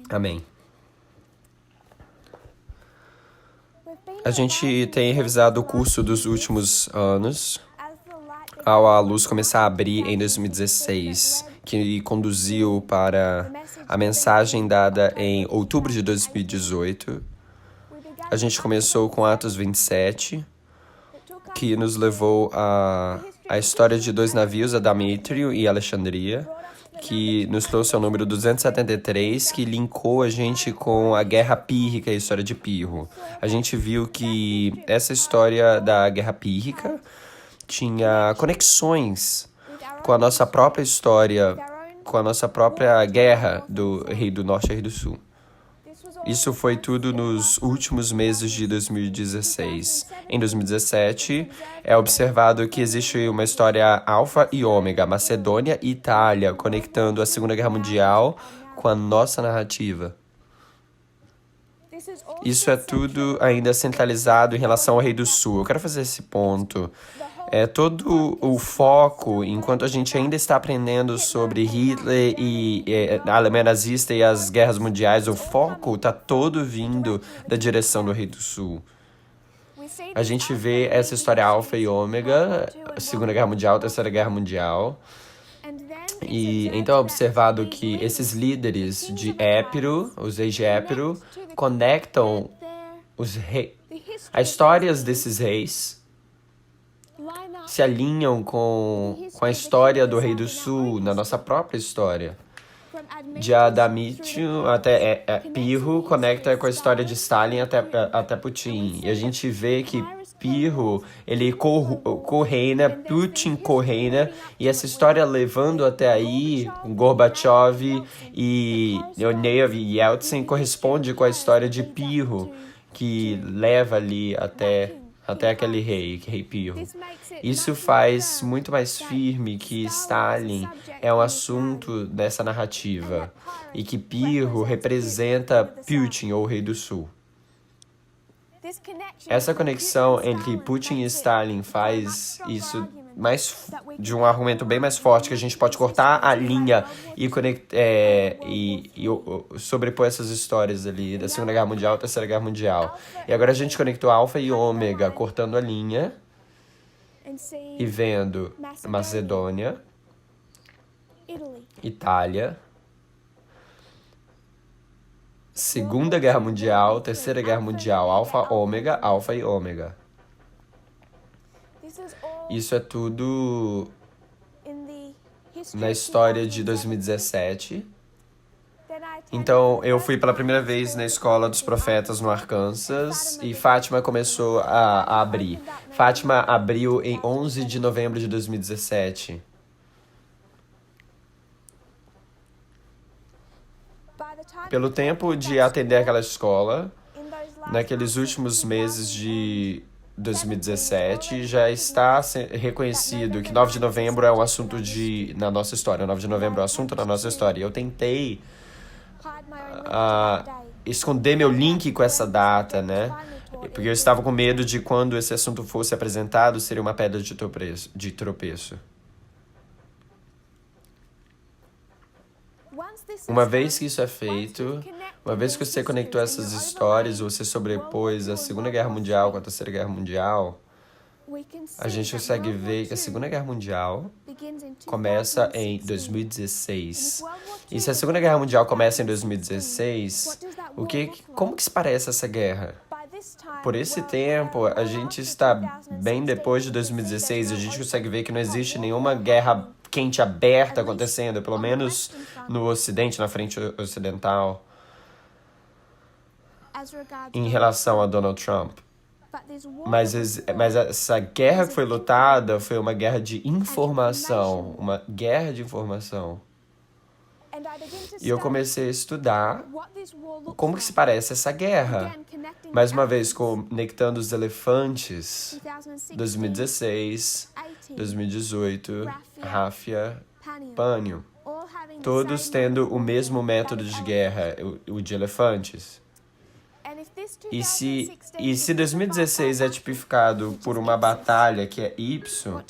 Amém. A gente tem revisado o curso dos últimos anos ao a luz começar a abrir em 2016, que conduziu para a mensagem dada em outubro de 2018. A gente começou com Atos 27, que nos levou a história de dois navios, a Damítrio e Alexandria, que nos trouxe ao número 273, que linkou a gente com a Guerra Pírrica e a história de Pirro. A gente viu que essa história da Guerra Pírrica tinha conexões com a nossa própria história, com a nossa própria guerra do Rei do Norte e Rei do Sul. Isso foi tudo nos últimos meses de 2016. Em 2017, é observado que existe uma história alfa e ômega, Macedônia e Itália, conectando a Segunda Guerra Mundial com a nossa narrativa. Isso é tudo ainda centralizado em relação ao Rei do Sul. Eu quero fazer esse ponto. Todo o foco, enquanto a gente ainda está aprendendo sobre Hitler e a Alemanha nazista e as guerras mundiais, o foco está todo vindo da direção do Rei do Sul. A gente vê essa história alfa e ômega, Segunda Guerra Mundial, Terceira Guerra Mundial. E então é observado que esses líderes de Épiro, os reis de Épiro, conectam as histórias desses reis, se alinham com a história do Rei do Sul, na nossa própria história. De Adamítio até Pirro, conecta com a história de Stalin até Putin. E a gente vê que Pirro, ele correina, Putin correina, e essa história levando até aí, Gorbachev e Leonev e Yeltsin corresponde com a história de Pirro, que leva ali até aquele rei Pirro. Isso faz muito mais firme que Stalin é um assunto dessa narrativa e que Pirro representa Putin, ou Rei do Sul. Essa conexão entre Putin e Stalin faz isso de um argumento bem mais forte, que a gente pode cortar a linha e sobrepor essas histórias ali da Segunda Guerra Mundial e Terceira Guerra Mundial. E agora a gente conectou alfa e ômega, cortando a linha e vendo Macedônia, Itália, Segunda Guerra Mundial, Terceira Guerra Mundial, alfa e ômega. Isso é tudo na história de 2017. Então, eu fui pela primeira vez na Escola dos Profetas no Arkansas e Fátima começou a abrir. Fátima abriu em 11 de novembro de 2017. Pelo tempo de atender aquela escola, naqueles últimos meses de 2017, já está reconhecido que 9 de novembro é um assunto na nossa história. 9 de novembro é um assunto na nossa história. Eu tentei esconder meu link com essa data, né? Porque eu estava com medo de quando esse assunto fosse apresentado, seria uma pedra de tropeço. Uma vez que isso é feito, uma vez que você conectou essas histórias, você sobrepôs a Segunda Guerra Mundial com a Terceira Guerra Mundial, a gente consegue ver que a Segunda Guerra Mundial começa em 2016. E se a Segunda Guerra Mundial começa em 2016, como que se parece essa guerra? Por esse tempo, a gente está bem depois de 2016, a gente consegue ver que não existe nenhuma guerra quente aberta acontecendo, pelo menos no Ocidente, na frente ocidental, em relação a Donald Trump. Mas essa guerra que foi lutada foi uma guerra de informação, uma guerra de informação. E eu comecei a estudar como que se parece essa guerra. Mais uma vez, conectando os elefantes, 2016, 2018, Ráfia, Pânio, todos tendo o mesmo método de guerra, o de elefantes. E se 2016 é tipificado por uma batalha que é Y,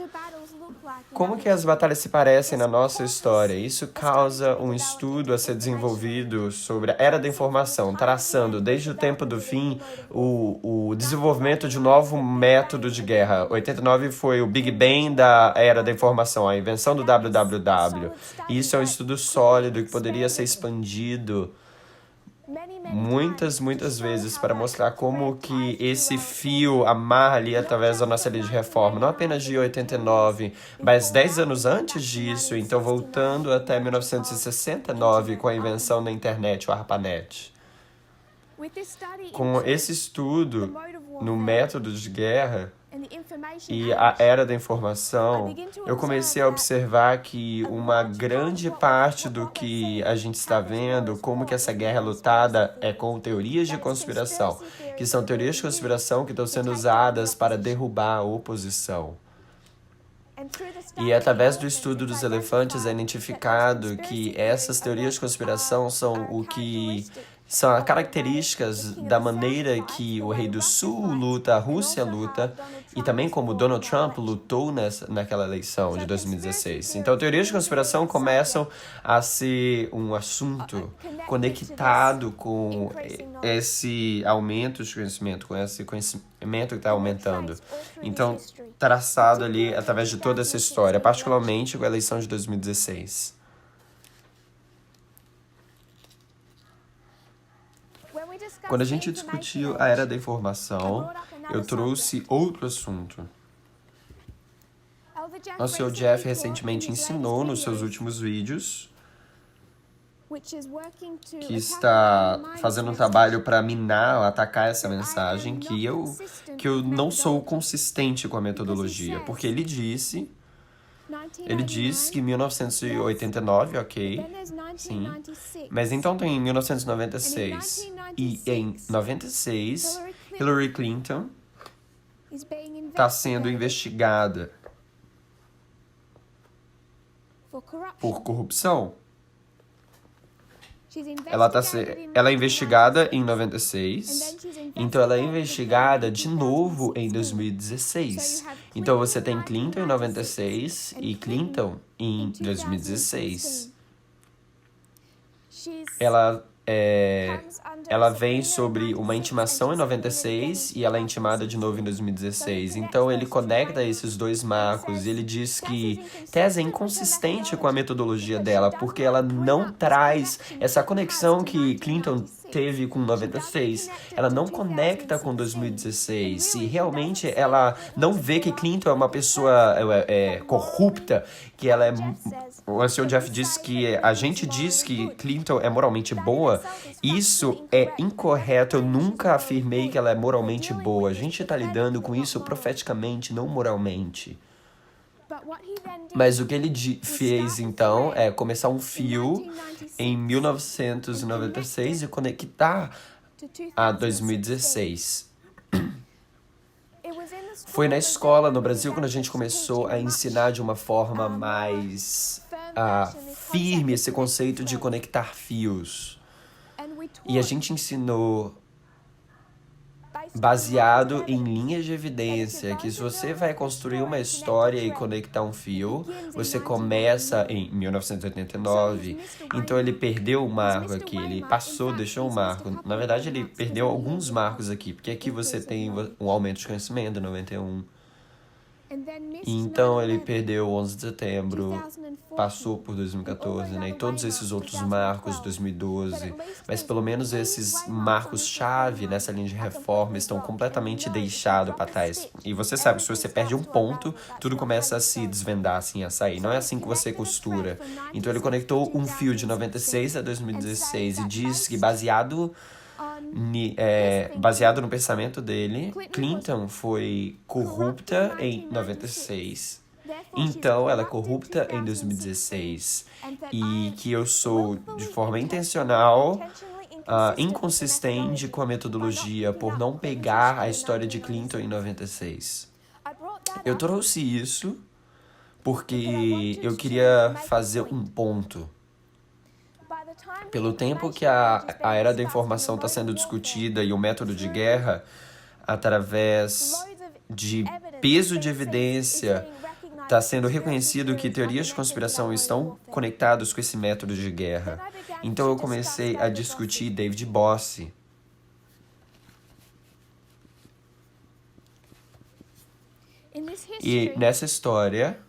Como que as batalhas se parecem na nossa história? Isso causa um estudo a ser desenvolvido sobre a Era da Informação, traçando desde o tempo do fim o desenvolvimento de um novo método de guerra. 89 foi o Big Bang da Era da Informação, a invenção do www. E isso é um estudo sólido que poderia ser expandido muitas vezes para mostrar como que esse fio amarra ali através da nossa lei de reforma, não apenas de 89, mas 10 anos antes disso, então voltando até 1969 com a invenção da internet, o ARPANET. Com esse estudo no método de guerra e a Era da Informação, eu comecei a observar que uma grande parte do que a gente está vendo, como que essa guerra é lutada, é com teorias de conspiração, que são teorias de conspiração que estão sendo usadas para derrubar a oposição. E através do estudo dos elefantes é identificado que essas teorias de conspiração são são as características da maneira que o Rei do Sul luta, a Rússia luta, e também como Donald Trump lutou naquela eleição de 2016. Então, teorias de conspiração começam a ser um assunto conectado com esse aumento de conhecimento, com esse conhecimento que está aumentando. Então, traçado ali através de toda essa história, particularmente com a eleição de 2016. Quando a gente discutiu a Era da Informação, eu trouxe outro assunto. O Sr. Jeff recentemente ensinou nos seus últimos vídeos que está fazendo um trabalho para minar, atacar essa mensagem, que eu não sou consistente com a metodologia, porque ele disse que em 1989, ok, sim, mas então tem 1996, e em 96, Hillary Clinton está sendo investigada por corrupção. Ela é investigada em 96, então ela é investigada de novo em 2016. Então você tem Clinton em 96 e Clinton em 2016. Ela vem sobre uma intimação em 96 e ela é intimada de novo em 2016. Então ele conecta esses dois marcos e ele diz que Tess é inconsistente com a metodologia dela, porque ela não traz essa conexão que Clinton teve com 96. Ela não conecta com 2016. E realmente ela não vê que Clinton é uma pessoa corrupta, que ela é... O Sr. Jeff disse que a gente diz que Clinton é moralmente boa. Isso é incorreto. Eu nunca afirmei que ela é moralmente boa. A gente está lidando com isso profeticamente, não moralmente. Mas o que ele fez, então, é começar um fio em 1996 e conectar a 2016. Foi na escola, no Brasil, quando a gente começou a ensinar de uma forma mais firme esse conceito de conectar fios. E a gente ensinou baseado em linhas de evidência, que se você vai construir uma história e conectar um fio, você começa em 1989. Então ele perdeu o marco aqui, ele deixou um marco. Na verdade, ele perdeu alguns marcos aqui, porque aqui você tem um aumento de conhecimento, 91. E então ele perdeu 11 de setembro, passou por 2014, né? E todos esses outros marcos, 2012. Mas pelo menos esses marcos-chave nessa linha de reforma estão completamente deixados para trás. E você sabe, se você perde um ponto, tudo começa a se desvendar, assim, a sair. Não é assim que você costura. Então ele conectou um fio de 96 a 2016 e diz que baseado no pensamento dele, Clinton foi corrupta em 96, então ela é corrupta em 2016, e que eu sou, de forma intencional, inconsistente com a metodologia por não pegar a história de Clinton em 96. Eu trouxe isso porque eu queria fazer um ponto. Pelo tempo que a Era da Informação está sendo discutida e o método de guerra, através de peso de evidência, está sendo reconhecido que teorias de conspiração estão conectadas com esse método de guerra. Então eu comecei a discutir David Bossie. E nessa história,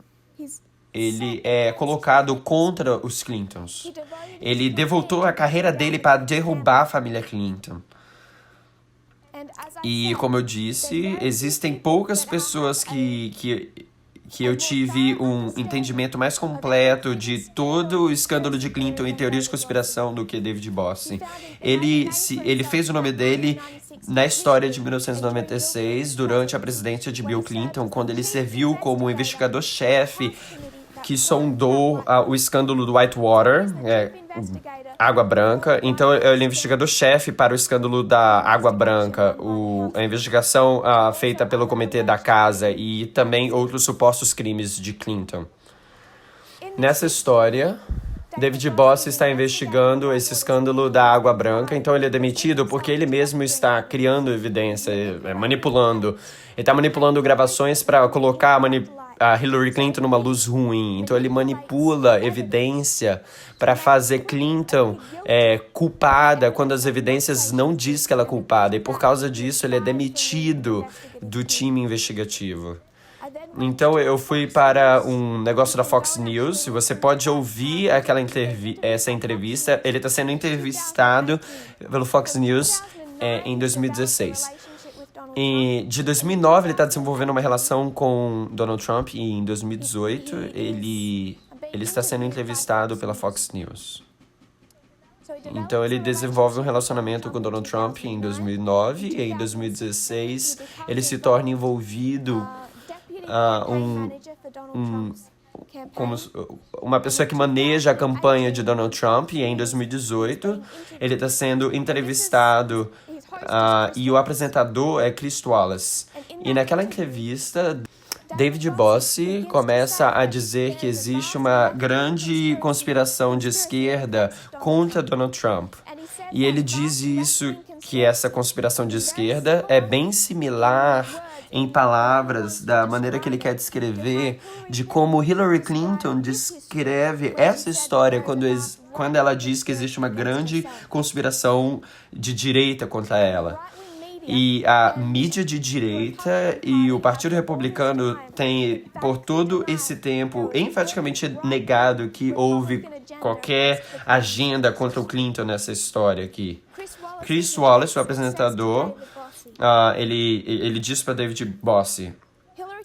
ele é colocado contra os Clintons. Ele devotou a carreira dele para derrubar a família Clinton. E, como eu disse, existem poucas pessoas que eu tive um entendimento mais completo de todo o escândalo de Clinton e teorias de conspiração do que David Bossie. Ele fez o nome dele na história de 1996, durante a presidência de Bill Clinton, quando ele serviu como investigador-chefe que sondou o escândalo do Whitewater, Água Branca. Então, ele é investigador-chefe para o escândalo da Água Branca, a investigação feita pelo Comitê da Casa e também outros supostos crimes de Clinton. Nessa história, David Bossie está investigando esse escândalo da Água Branca, então ele é demitido porque ele mesmo está criando evidência, manipulando. Ele está manipulando gravações para colocar a Hillary Clinton numa luz ruim. Então ele manipula evidência para fazer Clinton culpada quando as evidências não diz que ela é culpada. E por causa disso ele é demitido do time investigativo. Então eu fui para um negócio da Fox News, e você pode ouvir essa entrevista. Ele está sendo entrevistado pelo Fox News em 2016. E de 2009 ele está desenvolvendo uma relação com Donald Trump, e em 2018 ele está sendo entrevistado pela Fox News. Então ele desenvolve um relacionamento com Donald Trump em 2009, e em 2016 ele se torna envolvido como uma pessoa que maneja a campanha de Donald Trump, e em 2018 ele está sendo entrevistado e o apresentador é Chris Wallace. E naquela entrevista, David Bossie começa a dizer que existe uma grande conspiração de esquerda contra Donald Trump. E ele diz que essa conspiração de esquerda é bem similar em palavras da maneira que ele quer descrever de como Hillary Clinton descreve essa história quando ela diz que existe uma grande conspiração de direita contra ela. E a mídia de direita e o Partido Republicano têm, por todo esse tempo, enfaticamente negado que houve qualquer agenda contra o Clinton nessa história aqui. Chris Wallace, o apresentador, ele disse para David Bossie: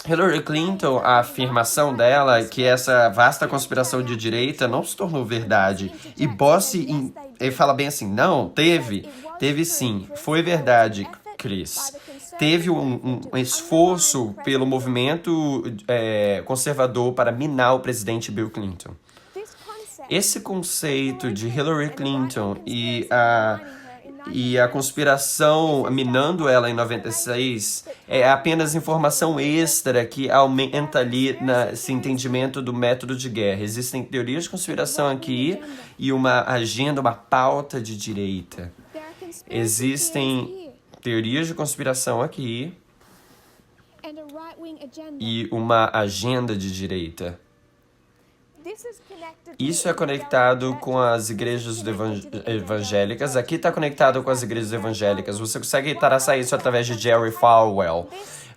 Hillary Clinton, a afirmação dela é que essa vasta conspiração de direita não se tornou verdade. E Bossie, ele fala bem assim: não, teve sim, foi verdade, Chris. Teve um esforço pelo movimento conservador para minar o presidente Bill Clinton. Esse conceito de Hillary Clinton e a conspiração minando ela em 96 é apenas informação extra que aumenta ali esse entendimento do método de guerra. Existem teorias de conspiração aqui e uma agenda, uma pauta de direita. Existem teorias de conspiração aqui e uma agenda de direita. Isso é conectado com as igrejas evangélicas. Aqui está conectado com as igrejas evangélicas. Você consegue traçar isso através de Jerry Falwell.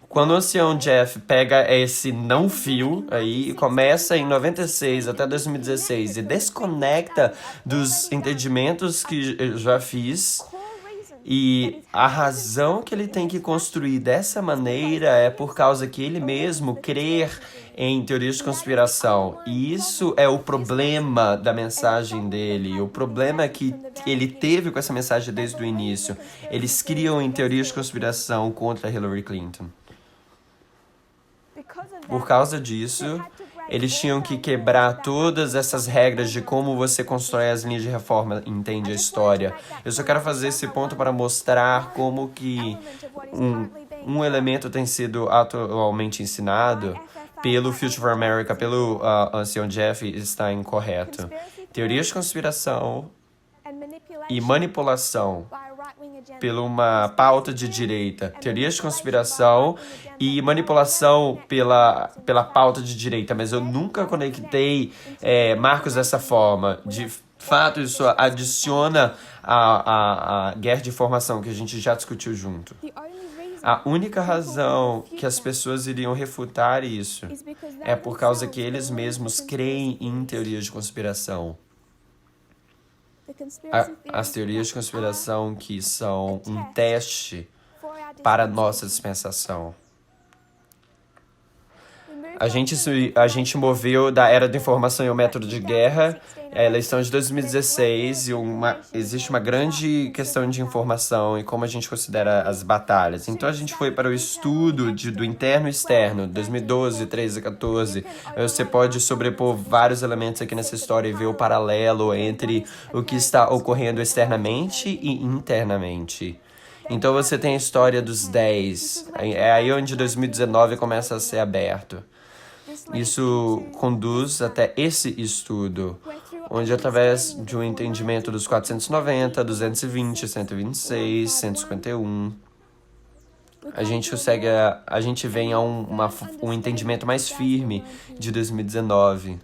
Quando o ancião Jeff pega esse não-fio aí e começa em 96 até 2016 e desconecta dos entendimentos que eu já fiz, e a razão que ele tem que construir dessa maneira é por causa que ele mesmo crer em teorias de conspiração. E isso é o problema da mensagem dele. O problema é que ele teve com essa mensagem desde o início. Eles criam em teorias de conspiração contra Hillary Clinton. Por causa disso, eles tinham que quebrar todas essas regras de como você constrói as linhas de reforma e entende a história. Eu só quero fazer esse ponto para mostrar como que um elemento tem sido atualmente ensinado pelo Future for America, pelo ancião Jeff, está incorreto. Teorias de conspiração e manipulação por uma pauta de direita, teorias de conspiração e manipulação pela pauta de direita, mas eu nunca conectei marcos dessa forma. De fato, isso adiciona a guerra de informação que a gente já discutiu junto. A única razão que as pessoas iriam refutar isso é por causa que eles mesmos creem em teorias de conspiração. As teorias de conspiração que são um teste para a nossa dispensação. A gente moveu da era da informação e o método de guerra, a eleição de 2016, e existe uma grande questão de informação e como a gente considera as batalhas. Então a gente foi para o estudo do interno e externo, 2012, 13, 14. Você pode sobrepor vários elementos aqui nessa história e ver o paralelo entre o que está ocorrendo externamente e internamente. Então você tem a história dos 10, é aí onde 2019 começa a ser aberto. Isso conduz até esse estudo, onde através de um entendimento dos 490, 220, 126, 151, a gente vem a um entendimento mais firme de 2019.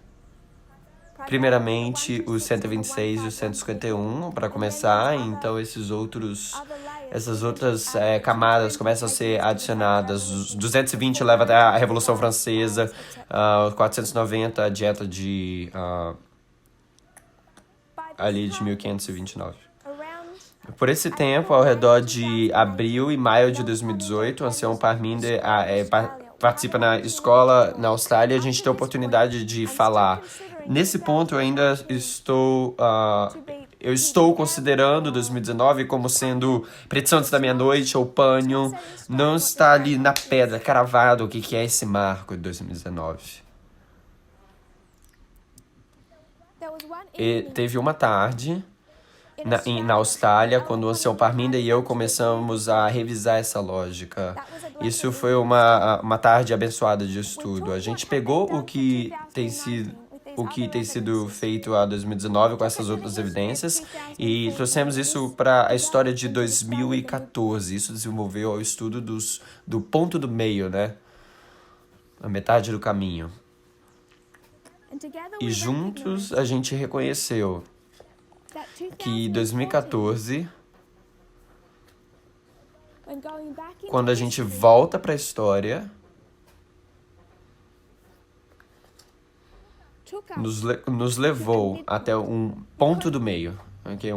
Primeiramente, o 126 e o 151, para começar, então essas outras camadas começam a ser adicionadas. Os 220 leva até a Revolução Francesa, os 490 a dieta ali de 1529. Por esse tempo, ao redor de abril e maio de 2018, o ancião Parminder participa na escola na Austrália e a gente tem a oportunidade de falar. Nesse ponto, eu ainda estou considerando 2019 como sendo Predição Antes da Meia-Noite ou Pânio. Não está ali na pedra, cravado, o que é esse marco de 2019. E teve uma tarde na Austrália, quando o ancião Parminder e eu começamos a revisar essa lógica. Isso foi uma tarde abençoada de estudo. A gente pegou o que tem sido feito a 2019 com essas outras evidências e trouxemos isso para a história de 2014. Isso desenvolveu o estudo do ponto do meio, né? A metade do caminho. E juntos a gente reconheceu que 2014, quando a gente volta para a história, nos levou até um ponto do meio, okay?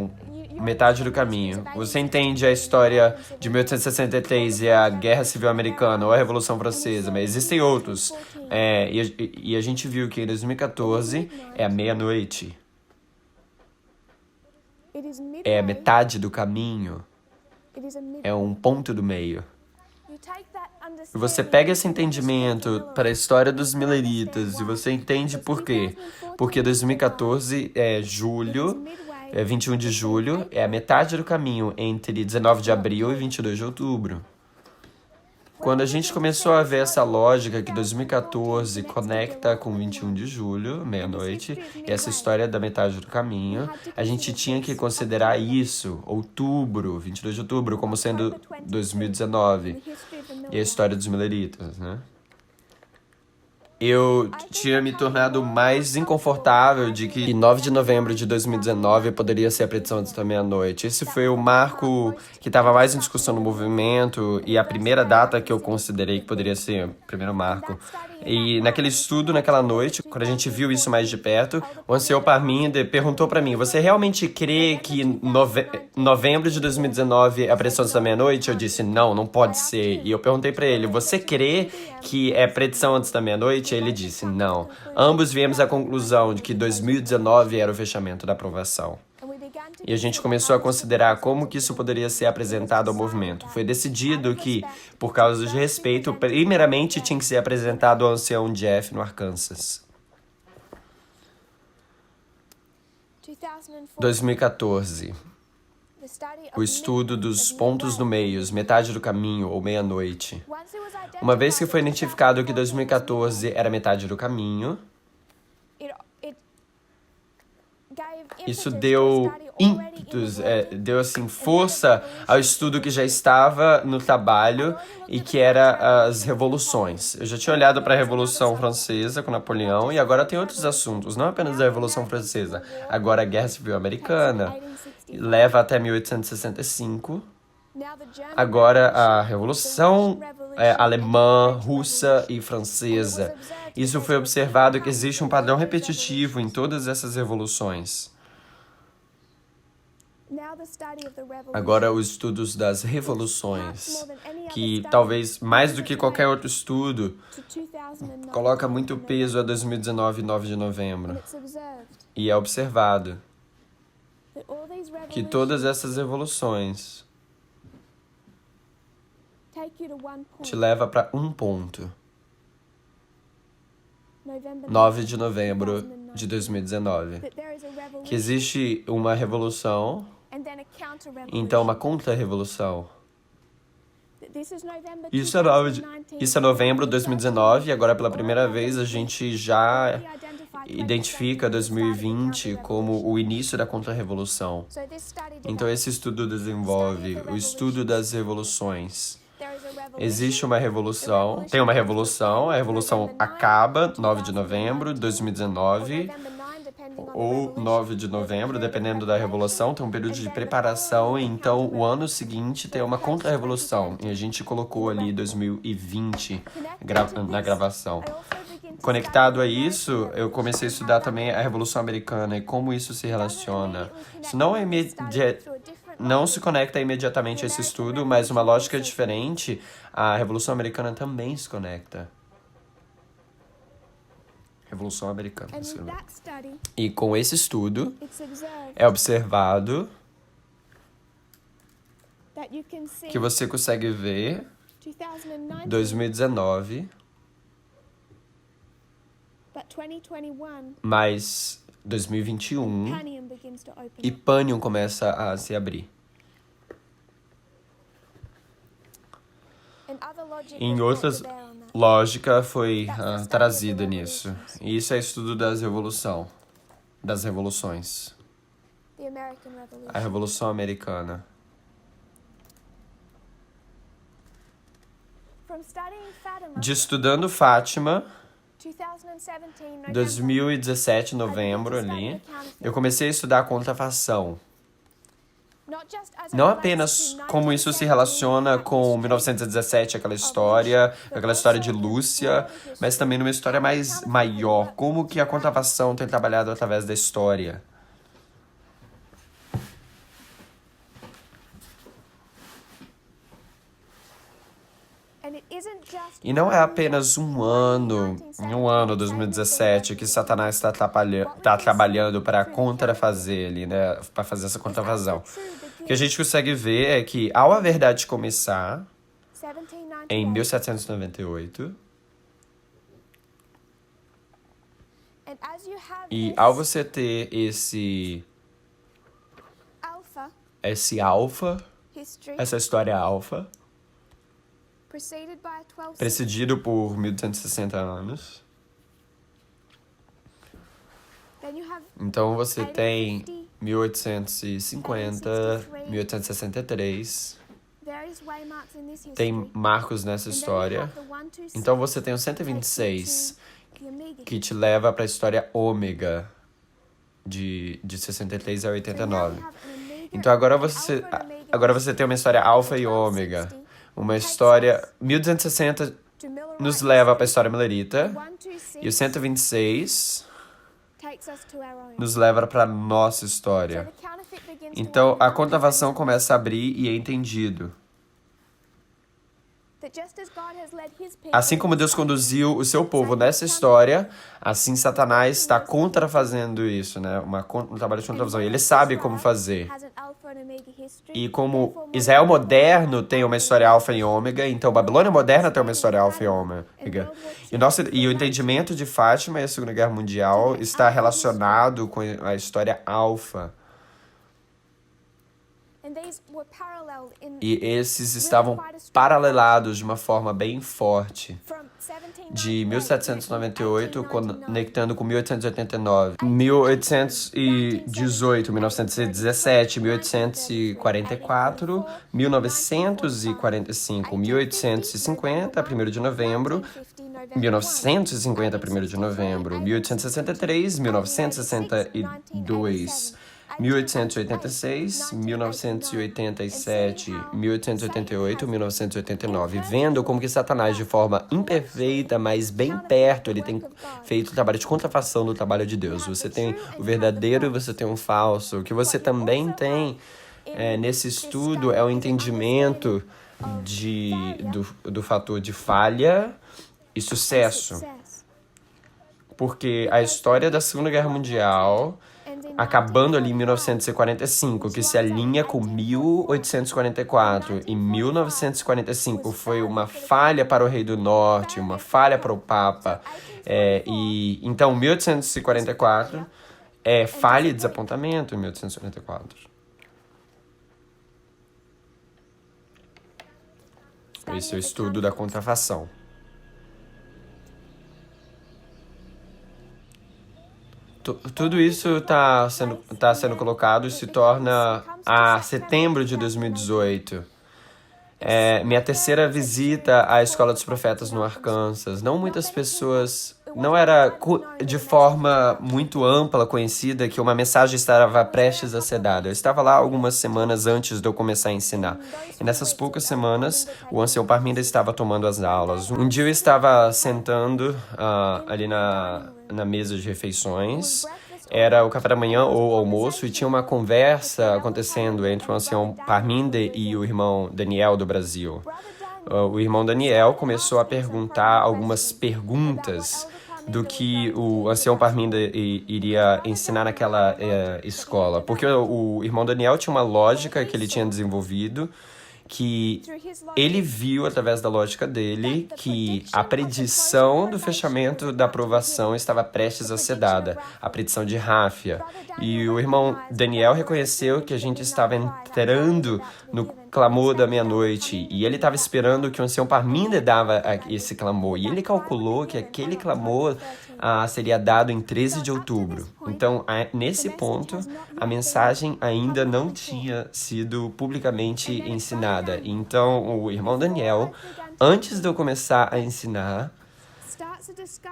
Metade do caminho. Você entende a história de 1863 e a Guerra Civil Americana ou a Revolução Francesa, mas existem outros. E a gente viu que em 2014 é a meia-noite. É a metade do caminho. É um ponto do meio. E você pega esse entendimento para a história dos mileritas e você entende por quê. Porque 2014 é julho, 21 de julho, é a metade do caminho entre 19 de abril e 22 de outubro. Quando a gente começou a ver essa lógica que 2014 conecta com 21 de julho, meia-noite, e essa história da metade do caminho, a gente tinha que considerar isso, outubro, 22 de outubro, como sendo 2019, e a história dos mileritas, né? Eu tinha me tornado mais inconfortável de que 9 de novembro de 2019 poderia ser a predição antes da meia-noite. Esse foi o marco que estava mais em discussão no movimento e a primeira data que eu considerei que poderia ser o primeiro marco. E naquele estudo, naquela noite, quando a gente viu isso mais de perto, o ancião Parminder perguntou para mim: você realmente crê que novembro de 2019 é a predição antes da meia-noite? Eu disse: não pode ser. E eu perguntei para ele: você crê que é predição antes da meia-noite? Ele disse: não. Ambos viemos à conclusão de que 2019 era o fechamento da aprovação. E a gente começou a considerar como que isso poderia ser apresentado ao movimento. Foi decidido que, por causa de respeito, primeiramente tinha que ser apresentado ao ancião Jeff no Arkansas. 2014. O estudo dos pontos no meio, metade do caminho ou meia-noite. Uma vez que foi identificado que 2014 era metade do caminho, isso deu ímpetos, deu assim força ao estudo que já estava no trabalho e que era as revoluções. Eu já tinha olhado para a Revolução Francesa com Napoleão e agora tem outros assuntos, não apenas a Revolução Francesa, agora a Guerra Civil Americana, leva até 1865. Agora a Revolução Alemã, Russa e Francesa. Isso foi observado que existe um padrão repetitivo em todas essas revoluções. Agora os estudos das revoluções, que talvez mais do que qualquer outro estudo, coloca muito peso a 2019, 9 de novembro. E é observado que todas essas revoluções te leva para um ponto. 9 de novembro de 2019. Que existe uma revolução, então uma contra-revolução. Isso é novembro de 2019 e agora pela primeira vez a gente já identifica 2020 como o início da contra-revolução. Então esse estudo desenvolve o estudo das revoluções. Existe uma revolução, tem uma revolução, a revolução acaba 9 de novembro de 2019 ou 9 de novembro, dependendo da revolução, tem um período de preparação, e então o ano seguinte tem uma contra-revolução, e a gente colocou ali 2020 na gravação. Conectado a isso, eu comecei a estudar também a Revolução Americana e como isso se relaciona. Isso não se conecta imediatamente a esse estudo, mas uma lógica diferente, a Revolução Americana também se conecta. Revolução Americana. E com esse estudo, é observado que você consegue ver 2019, mas 2021 e Pânion começa a se abrir. Em outras lógica foi trazida nisso. E isso é estudo das revoluções. A Revolução Americana. De estudando Fátima, 2017, novembro ali, eu comecei a estudar a contrafação. Não apenas como isso se relaciona com 1917, aquela história de Lúcia, mas também numa história maior. Como que a contrafação tem trabalhado através da história. E não é apenas um ano, 2017, que Satanás está trabalhando para contrafazer ali, né? Para fazer essa contrafasão. O que a gente consegue ver é que, ao a verdade começar, em 1798, e ao você ter esse alfa, essa história alfa, precedido por 1260 anos. Então você tem 1850, 1863. Tem marcos nessa história. Então você tem o 126, que te leva para a história ômega, de 63 a 89. Então agora você tem uma história alfa e ômega. Uma história... 1260 nos leva para a história milerita. E o 126 nos leva para a nossa história. Então, a contrafação começa a abrir e é entendido. Assim como Deus conduziu o seu povo nessa história, assim Satanás está contrafazendo isso, né? Um trabalho de contrafação. E ele sabe como fazer. E como Israel moderno tem uma história alfa e ômega, então Babilônia moderna tem uma história alfa e ômega. E o entendimento de Fátima e a Segunda Guerra Mundial está relacionado com a história alfa. E esses estavam paralelados de uma forma bem forte. De 1798, conectando com 1889, 1818, 1917, 1844, 1945, 1850, 1º de novembro, 1950, 1º de novembro, 1863, 1962, 1886, 1987, 1888, 1989, vendo como que Satanás, de forma imperfeita, mas bem perto, ele tem feito o trabalho de contrafação do trabalho de Deus. Você tem o verdadeiro e você tem o falso. O que você também tem nesse estudo é o entendimento do fator de falha e sucesso. Porque a história da Segunda Guerra Mundial, acabando ali em 1945, que se alinha com 1844, e 1945 foi uma falha para o Rei do Norte, uma falha para o Papa, então 1844 é falha e desapontamento em 1844. Esse é o estudo da contrafação. Tudo isso está sendo colocado e se torna a setembro de 2018. Minha terceira visita à Escola dos Profetas no Arkansas. Não muitas pessoas... Não era de forma muito ampla conhecida que uma mensagem estava prestes a ser dada. Eu estava lá algumas semanas antes de eu começar a ensinar. E nessas poucas semanas, o ancião Parminda estava tomando as aulas. Um dia eu estava sentando ali na mesa de refeições. Era o café da manhã ou o almoço e tinha uma conversa acontecendo entre o ancião Parminda e o irmão Daniel do Brasil. O irmão Daniel começou a perguntar algumas perguntas do que o ancião Parminda iria ensinar naquela escola. Porque o irmão Daniel tinha uma lógica que ele tinha desenvolvido, que ele viu, através da lógica dele, que a predição do fechamento da aprovação estava prestes a ser dada, a predição de Ráfia. E o irmão Daniel reconheceu que a gente estava entrando no clamor da meia-noite, e ele estava esperando que o ancião Parminda dava esse clamor, e ele calculou que aquele clamor seria dado em 13 de outubro. Então, nesse ponto, a mensagem ainda não tinha sido publicamente ensinada. Então, o irmão Daniel, antes de eu começar a ensinar,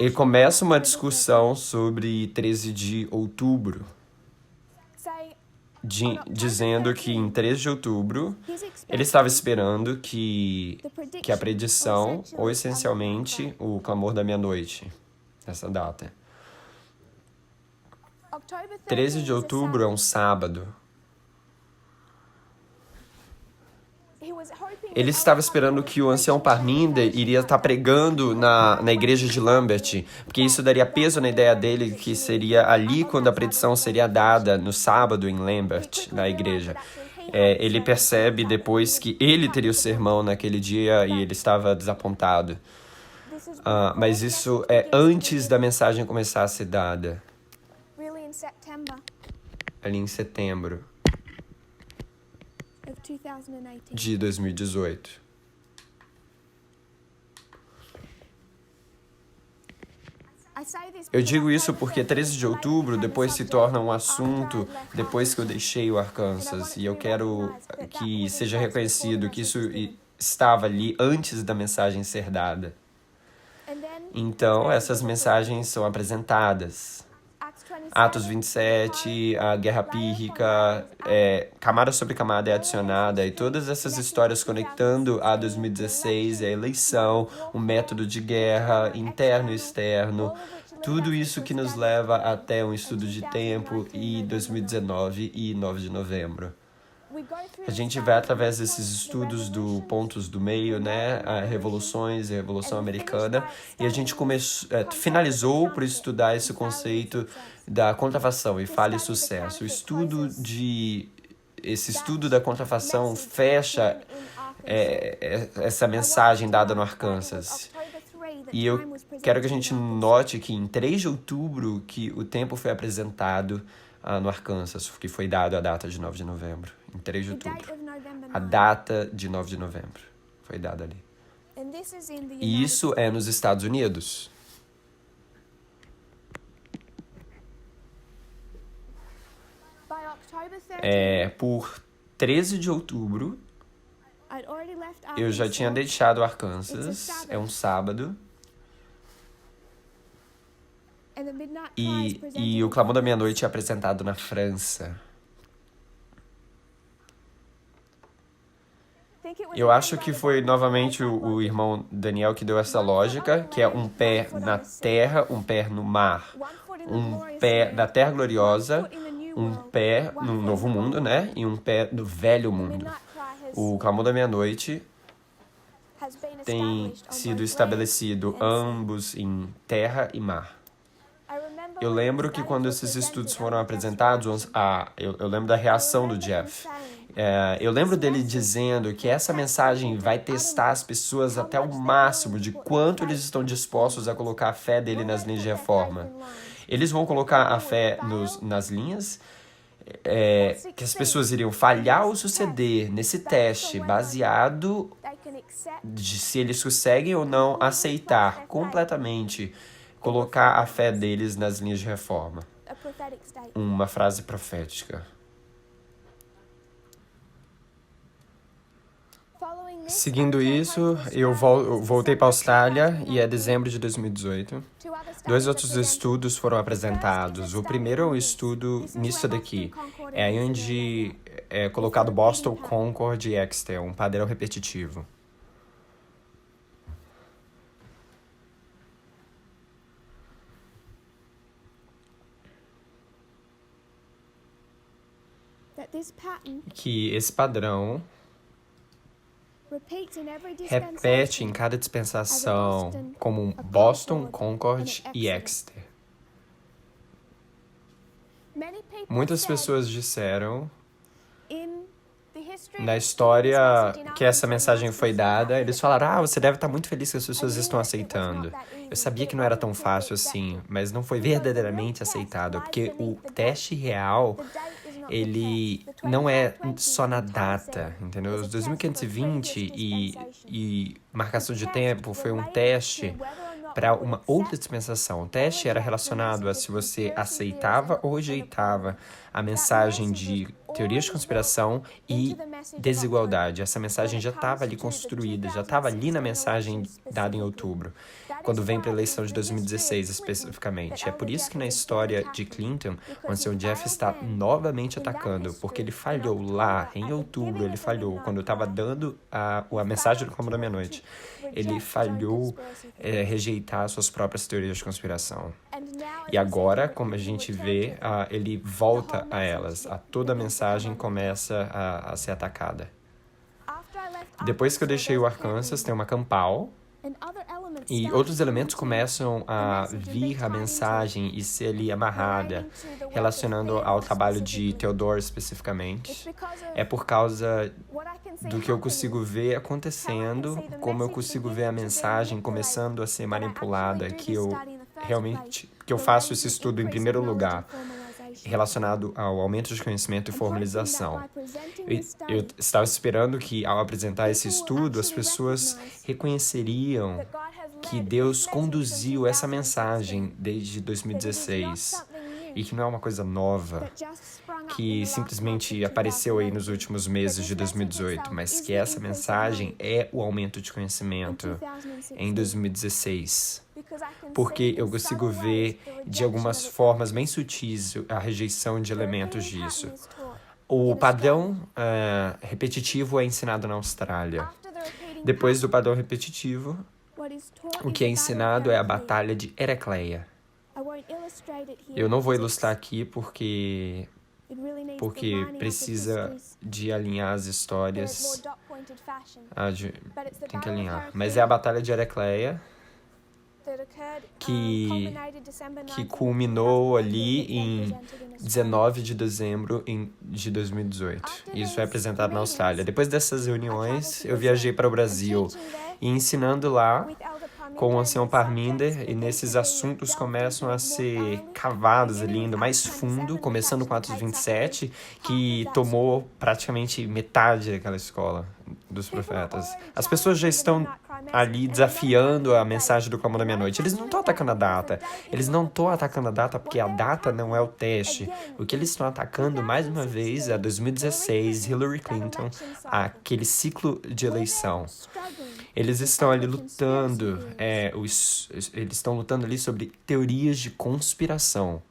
ele começa uma discussão sobre 13 de outubro, dizendo que em 13 de outubro ele estava esperando que a predição, ou essencialmente o clamor da meia-noite, essa data. 13 de outubro é um sábado. Ele estava esperando que o ancião Parminda iria estar pregando na igreja de Lambert, porque isso daria peso na ideia dele que seria ali quando a predição seria dada, no sábado em Lambert, na igreja. Ele percebe depois que ele teria o sermão naquele dia e ele estava desapontado. Mas isso é antes da mensagem começar a ser dada. Ali em setembro de 2018. Eu digo isso porque 13 de outubro depois se torna um assunto depois que eu deixei o Arkansas. E eu quero que seja reconhecido que isso estava ali antes da mensagem ser dada. Então, essas mensagens são apresentadas. Atos 27, a Guerra Pírrica, camada sobre camada é adicionada, e todas essas histórias conectando a 2016, a eleição, o método de guerra, interno e externo, tudo isso que nos leva até um estudo de tempo e 2019 e 9 de novembro. A gente vai através desses estudos do pontos do meio, né, revoluções e a Revolução Americana, e a gente finalizou por estudar esse conceito da contrafação e falha e sucesso. Esse estudo da contrafação fecha essa mensagem dada no Arkansas. E eu quero que a gente note que em 3 de outubro que o tempo foi apresentado, no Arkansas, que foi dado a data de 9 de novembro, em 3 de The date outubro. of November A 9. data de 9 de novembro foi dada ali. And this is in the E United isso é nos Estados Unidos. By October 13, Por 13 de outubro, I'd already left eu já tinha Arkansas, deixado o Arkansas, é um sábado, and the Midnight Cry is e presented o in Clamor da France. Meia-Noite é apresentado na França. Think it was Eu again acho que Brother foi Daniel novamente who made that o logic. irmão Daniel que deu essa lógica, que é um pé na terra, um pé no mar, One foot in the um glorious pé land, da terra one gloriosa, foot in the new um world, pé one no foot novo in the mundo, old né? world. E um pé no velho The mundo. Midnight Cry O Clamor da Meia-Noite has been tem established on sido both estabelecido land and sea. ambos em terra e mar. I remember Eu when the lembro que studies quando were esses estudos presented foram at the apresentados, restoration. eu lembro da reação do I remember him Jeff. saying, Eu lembro dele dizendo que essa mensagem vai testar as pessoas até o máximo de quanto eles estão dispostos a colocar a fé dele nas linhas de reforma. Eles vão colocar a fé nas linhas, que as pessoas iriam falhar ou suceder nesse teste, baseado They can accept de se eles conseguem ou não aceitar completamente colocar a fé deles nas linhas de reforma. a prophetic statement. Uma frase profética. Following this, Seguindo I returned isso, home to eu Australia. voltei para a Austrália e é dezembro de 2018. Two other 2 studies outros are presented. estudos foram apresentados. O primeiro é um estudo nisso daqui. É onde é colocado Boston, Concord e Exeter, um padrão repetitivo. That this pattern Que esse padrão repeats in every repete em dispensation. cada dispensação, como Boston, Concord e Exeter. Many people Muitas said pessoas disseram in the history na of história this message in que essa Arkansas, mensagem foi dada, eles falaram, você deve estar muito feliz que as I pessoas knew estão that it was aceitando. not that easy. Eu sabia que não era tão fácil assim, mas não foi verdadeiramente aceitado, porque o teste real, The date is not the ele test. The não é 2520 só na time data, set entendeu? is Os a test for 2520 previous dispensation. e marcação de The tempo test foi um related teste to whether or not para we uma would outra accept dispensação. O teste era relacionado a se você aceitava ou rejeitava a mensagem de teorias de conspiração e desigualdade. Essa mensagem já estava ali construída, já estava ali na mensagem dada em outubro, quando vem para a eleição de 2016 especificamente. É por isso que na história de Clinton, o Sr. Jeff está novamente atacando, porque ele falhou lá, em outubro, ele falhou, quando eu estava dando a mensagem do Clamor da Meia-Noite. Ele falhou rejeitar suas próprias teorias de conspiração. E agora, como a gente vê, ele volta a elas. Toda a mensagem começa a ser atacada. Depois que eu deixei o Arkansas, tem uma campal. E outros elementos começam a vir a mensagem e ser ali amarrada, relacionando ao trabalho de Theodore especificamente. É por causa do que eu consigo ver acontecendo, como eu consigo ver a mensagem começando a ser manipulada, que eu faço esse estudo em primeiro lugar, relacionado ao aumento de conhecimento e formalização. Eu estava esperando que, ao apresentar esse estudo, as pessoas reconheceriam que Deus conduziu essa mensagem desde 2016 e que não é uma coisa nova, que simplesmente apareceu aí nos últimos meses de 2018, mas que essa mensagem é o aumento de conhecimento em 2016. Porque eu consigo ver, de algumas formas bem sutis, a rejeição de elementos disso. O padrão repetitivo é ensinado na Austrália. Depois do padrão repetitivo, o que é ensinado é a Batalha de Heracleia. Eu não vou ilustrar aqui porque precisa de alinhar as histórias. Tem que alinhar. Mas é a Batalha de Heracleia, que culminou ali em 19 de dezembro de 2018. Isso é apresentado na Austrália. Depois dessas reuniões, eu viajei para o Brasil e ensinando lá com o ancião Parminder, e nesses assuntos começam a ser cavados ali, indo mais fundo, começando com Atos 27, que tomou praticamente metade daquela escola dos profetas. As pessoas já estão ali desafiando a mensagem do clamor da meia-noite. Eles não estão atacando a data. Eles não estão atacando a data porque a data não é o teste. O que eles estão atacando, mais uma vez, é 2016, Hillary Clinton, aquele ciclo de eleição. Eles estão ali lutando, eles estão lutando ali sobre teorias de conspiração.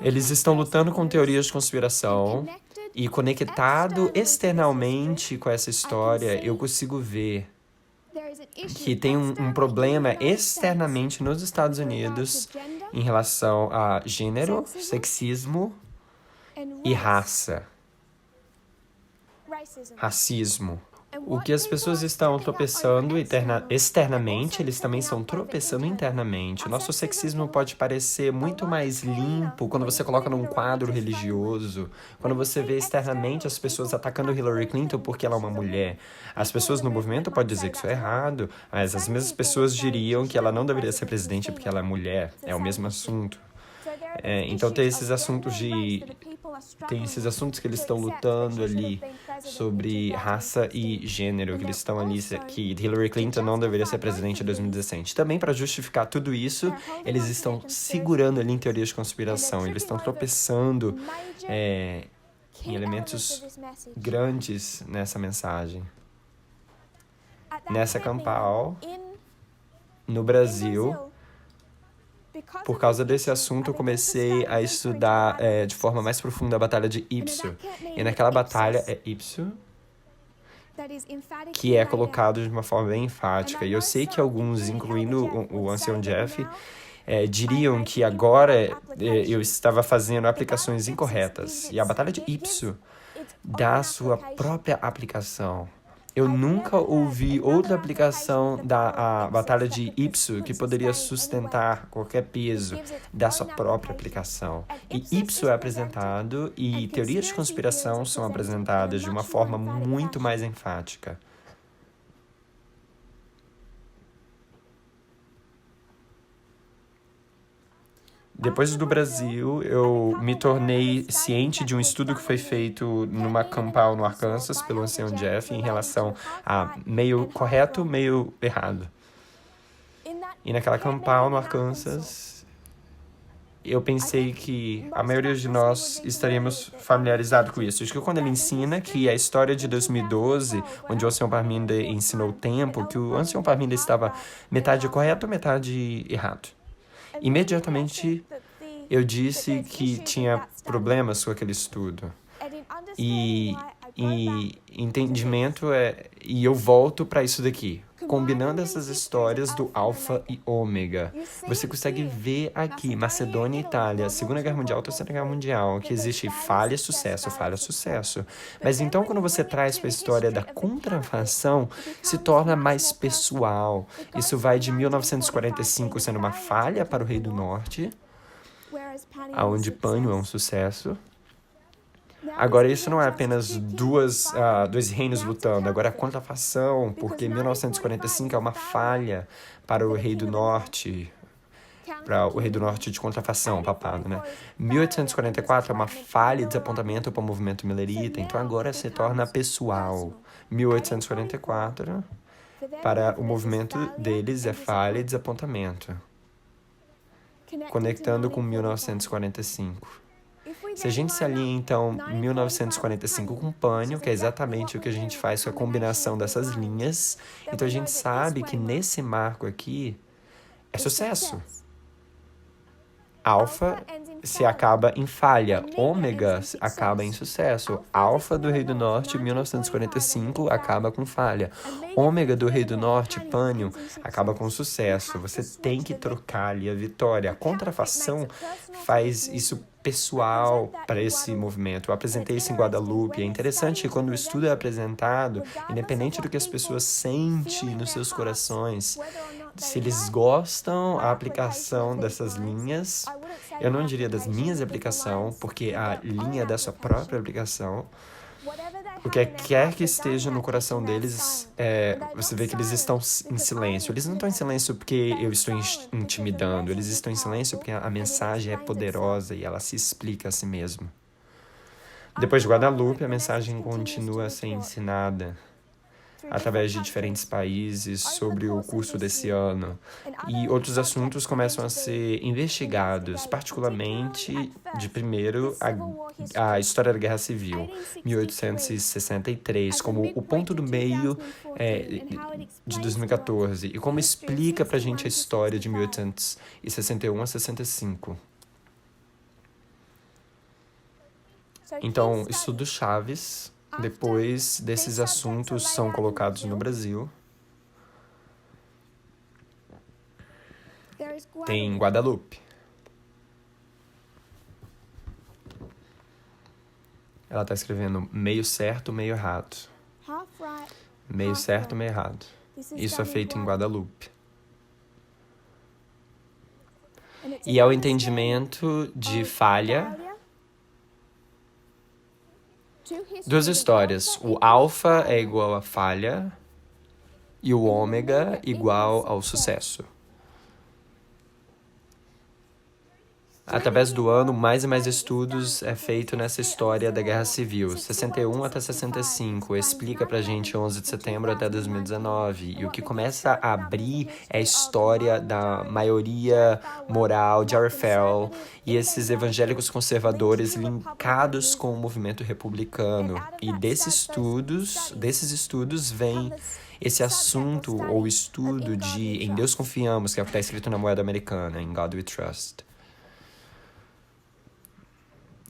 Eles estão lutando com teorias de conspiração e conectado externamente com essa história, eu consigo ver que tem um problema externamente nos Estados Unidos em relação a gênero, sexismo e racismo. O que as pessoas estão tropeçando externamente, eles também estão tropeçando internamente. O nosso sexismo pode parecer muito mais limpo quando você coloca num quadro religioso, quando você vê externamente as pessoas atacando Hillary Clinton porque ela é uma mulher. As pessoas no movimento podem dizer que isso é errado, mas as mesmas pessoas diriam que ela não deveria ser presidente porque ela é mulher. É o mesmo assunto. Então tem esses assuntos que eles estão lutando ali sobre raça e gênero, que eles estão ali, que Hillary Clinton não deveria ser presidente em 2017. Também, para justificar tudo isso, eles estão segurando ali em teorias de conspiração, eles estão tropeçando em elementos grandes nessa mensagem. Nessa campal, no Brasil, por causa desse assunto, eu comecei a estudar de forma mais profunda a Batalha de Ipso. E naquela batalha é Ipso que é colocado de uma forma bem enfática. E eu sei que alguns, incluindo o ancião Jeff, diriam que agora eu estava fazendo aplicações incorretas. E a Batalha de Ipso dá a sua própria aplicação. Eu nunca ouvi outra aplicação da Batalha de Ipso que poderia sustentar qualquer peso da sua própria aplicação. E Ipso é apresentado e teorias de conspiração são apresentadas de uma forma muito mais enfática. Depois do Brasil, eu me tornei ciente de um estudo que foi feito numa campal no Arkansas pelo ancião Jeff em relação a meio correto, meio errado. E naquela campal no Arkansas, eu pensei que a maioria de nós estaríamos familiarizados com isso. Acho que quando ele ensina que a história de 2012, onde o ancião Parminder ensinou o tempo, que o ancião Parminder estava metade correto, metade errado. Imediatamente, eu disse que tinha problemas com aquele estudo. E entendimento e eu volto para isso daqui. Combinando essas histórias do Alfa e Ômega. Você consegue ver aqui, Macedônia e Itália, Segunda Guerra Mundial, Terceira Guerra Mundial, que existe falha, sucesso. Mas então, quando você traz para a história da contrafação, se torna mais pessoal. Isso vai de 1945 sendo uma falha para o Rei do Norte, onde Pânio é um sucesso. Agora, isso não é apenas dois reinos lutando. Agora, a contrafação, porque 1945 é uma falha para o Rei do Norte, para o Rei do Norte de contrafação, papado, né? 1844 é uma falha e desapontamento para o movimento Millerita, então agora se torna pessoal. 1844, para o movimento deles, é falha e desapontamento. Conectando com 1945. Se a gente se alinha, então, 1945 com Pânio, que é exatamente o que a gente faz com a combinação dessas linhas, então a gente sabe que nesse marco aqui é sucesso. Alfa se acaba em falha, Ômega acaba em sucesso. Alfa do Rei do Norte, 1945, acaba com falha. Ômega do Rei do Norte, Pânio, acaba com sucesso. Você tem que trocar ali a vitória. A contrafação faz isso pessoal para esse movimento. Eu apresentei isso em Guadalupe. É interessante que quando o estudo é apresentado, independente do que as pessoas sentem nos seus corações, se eles gostam da aplicação dessas linhas, eu não diria das minhas aplicações, porque a linha é da sua própria aplicação, o que quer que esteja no coração deles, você vê que eles estão em silêncio. Eles não estão em silêncio porque eu estou intimidando, eles estão em silêncio porque a mensagem é poderosa e ela se explica a si mesma. Depois de Guadalupe, a mensagem continua a ser ensinada através de diferentes países sobre o curso desse ano. E outros assuntos começam a ser investigados, particularmente, de primeiro, a história da Guerra Civil, 1863, como o ponto do meio de 2014, e como explica pra gente a história de 1861 a 65. Então, estudos chaves, depois desses assuntos são colocados no Brasil. Tem Guadalupe. Ela tá escrevendo meio certo, meio errado. Meio certo, meio errado. Isso é feito em Guadalupe. E é o entendimento de falha. Duas histórias. O alfa é igual a falha e o ômega igual ao sucesso. Através do ano, mais e mais estudos é feito nessa história da Guerra Civil. 61 até 65 explica pra gente 11 de setembro até 2019. E o que começa a abrir é a história da maioria moral de Arafel e esses evangélicos conservadores linkados com o movimento republicano. E desses estudos vem esse assunto ou estudo de Em Deus Confiamos, que é o que está escrito na moeda americana, In God We Trust.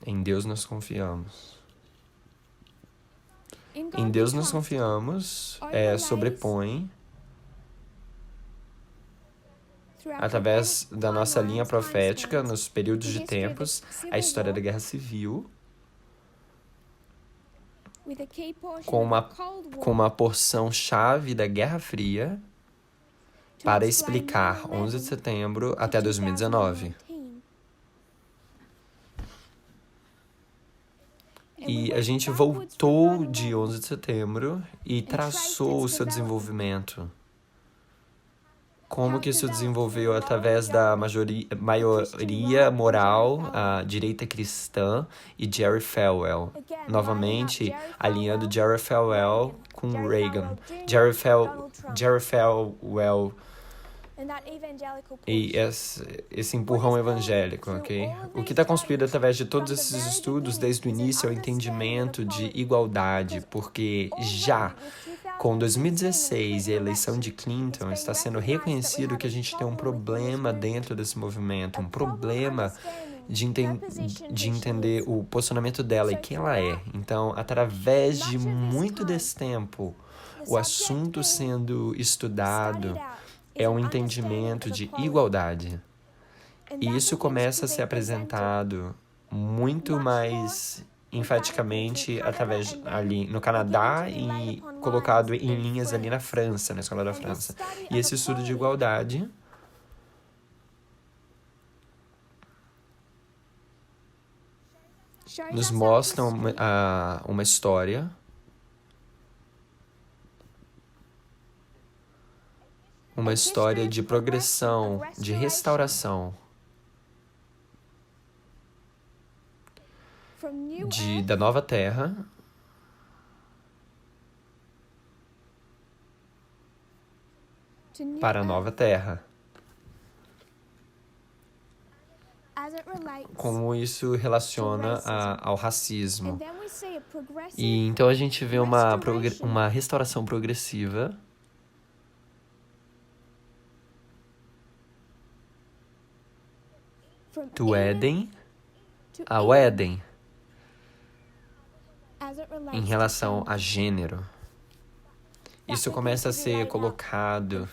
Em Deus nós confiamos. Em Deus nós confiamos sobrepõe, através da nossa linha profética, nos períodos de tempos, a história da Guerra Civil, com uma porção-chave da Guerra Fria, para explicar 11 de setembro até 2019. E a gente voltou de 11 de setembro e traçou o seu desenvolvimento. Como que isso desenvolveu através da maioria moral, a direita cristã e Jerry Falwell. Novamente, alinhando Jerry Falwell com Reagan. Jerry Falwell e esse empurrão evangélico, ok? O que está construído através de todos esses estudos desde o início é o entendimento de igualdade, porque já com 2016 e a eleição de Clinton, está sendo reconhecido que a gente tem um problema dentro desse movimento, um problema de entender o posicionamento dela e quem ela é. Então, através de muito desse tempo, o assunto sendo estudado é um entendimento de igualdade. E isso começa a ser apresentado muito mais enfaticamente através ali no Canadá e colocado em linhas ali na França, na escola da França. E esse estudo de igualdade nos mostra uma história de progressão, de restauração, da nova terra para a nova terra. Como isso relaciona ao racismo. E então a gente vê uma restauração progressiva do Éden ao Éden em relação a gênero. Isso começa a ser colocado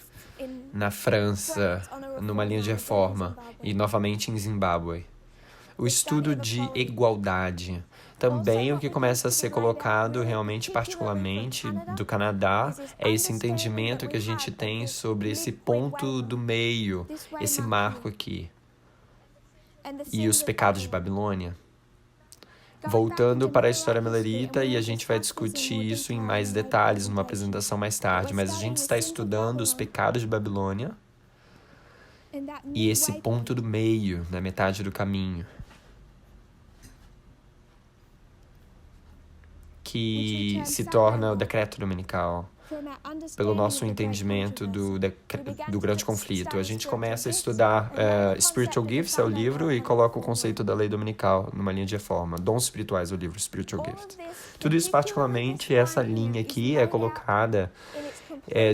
na França, numa linha de reforma, e novamente em Zimbábue. O estudo de igualdade. Também o que começa a ser colocado realmente, particularmente do Canadá, é esse entendimento que a gente tem sobre esse ponto do meio, esse marco aqui. E os pecados de Babilônia. voltando para a história melerita, e a gente vai discutir isso em mais detalhes numa apresentação mais tarde, mas a gente está estudando os pecados de Babilônia e esse ponto do meio, na metade do caminho, que se torna o decreto dominical. Pelo nosso entendimento do grande conflito. A gente começa a estudar Spiritual Gifts, é o livro, e coloca o conceito da lei dominical numa linha de reforma. Dons espirituais, o livro Spiritual Gifts. Tudo isso, particularmente, essa linha aqui é colocada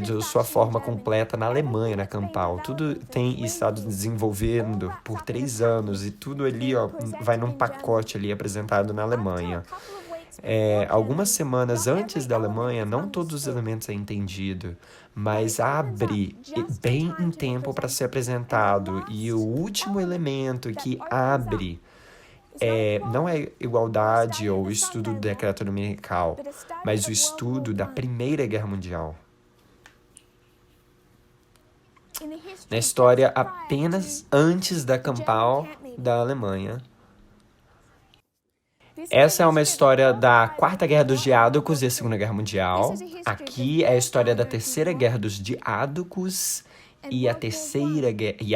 de sua forma completa na Alemanha, na Campal. Tudo tem estado desenvolvendo por 3 anos, e tudo ali vai num pacote ali apresentado na Alemanha. Algumas semanas antes da Alemanha, não todos os elementos é entendido, mas abre bem em tempo para ser apresentado. E o último elemento que abre não é igualdade ou o estudo do decreto dominical, mas o estudo da Primeira Guerra Mundial. Na história apenas antes da Campal da Alemanha. Essa é uma história da Quarta Guerra dos Diádocos e a Segunda Guerra Mundial. Aqui é a história da Terceira Guerra dos Diádocos e a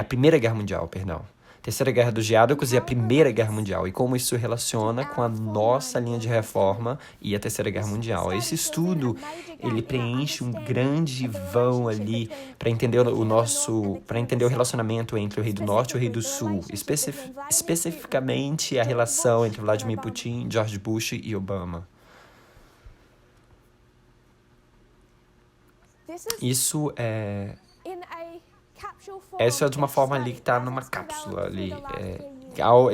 Primeira Guerra Mundial, perdão. Terceira Guerra dos Diádocos e a Primeira Guerra Mundial, e como isso relaciona com a nossa linha de reforma e a Terceira Guerra Mundial. Esse estudo, ele preenche um grande vão ali para entender o relacionamento entre o Rei do Norte e o Rei do Sul, especificamente a relação entre Vladimir Putin, George Bush e Obama. Essa é de uma forma ali que está numa cápsula ali.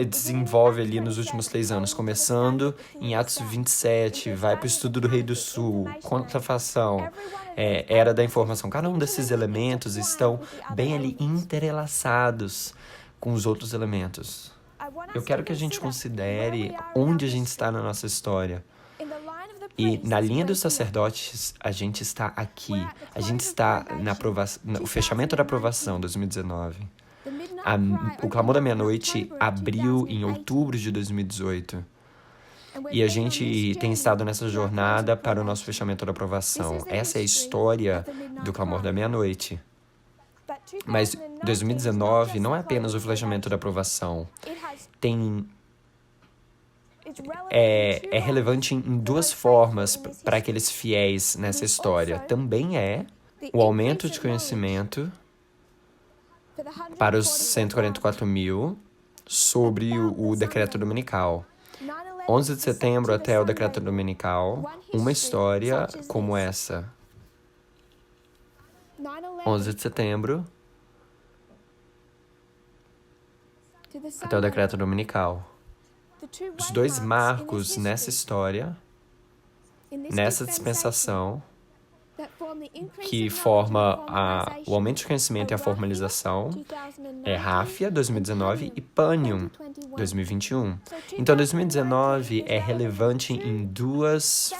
Desenvolve ali nos últimos 3 anos, começando em Atos 27, vai para o estudo do Rei do Sul, contrafação, era da informação. Cada um desses elementos estão bem ali entrelaçados com os outros elementos. Eu quero que a gente considere onde a gente está na nossa história. E na linha dos sacerdotes, a gente está aqui. A gente está no fechamento da aprovação, 2019. O Clamor da Meia-Noite abriu em outubro de 2018. E a gente tem estado nessa jornada para o nosso fechamento da aprovação. Essa é a história do Clamor da Meia-Noite. Mas 2019 não é apenas o fechamento da aprovação. É relevante em 2 formas para aqueles fiéis nessa história. Também é o aumento de conhecimento para os 144 mil sobre o decreto dominical. 11 de setembro até o decreto dominical, uma história como essa. 11 de setembro até o decreto dominical. Os 2 marcos nessa história, nessa dispensação, que forma o aumento de conhecimento e a formalização, é Ráfia, 2019, e Panium, 2021. Então, 2019 é relevante em 2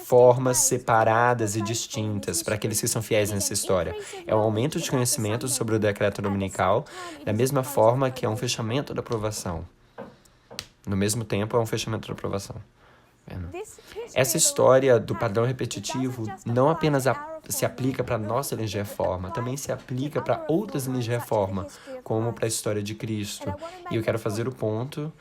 formas separadas e distintas para aqueles que são fiéis nessa história. É um aumento de conhecimento sobre o decreto dominical, da mesma forma que é um fechamento da aprovação. No mesmo tempo, é um fechamento da aprovação. Essa história do padrão repetitivo não apenas se aplica para a nossa linha de reforma, também se aplica para outras linhas de reforma, como para a história de Cristo. E eu quero fazer o ponto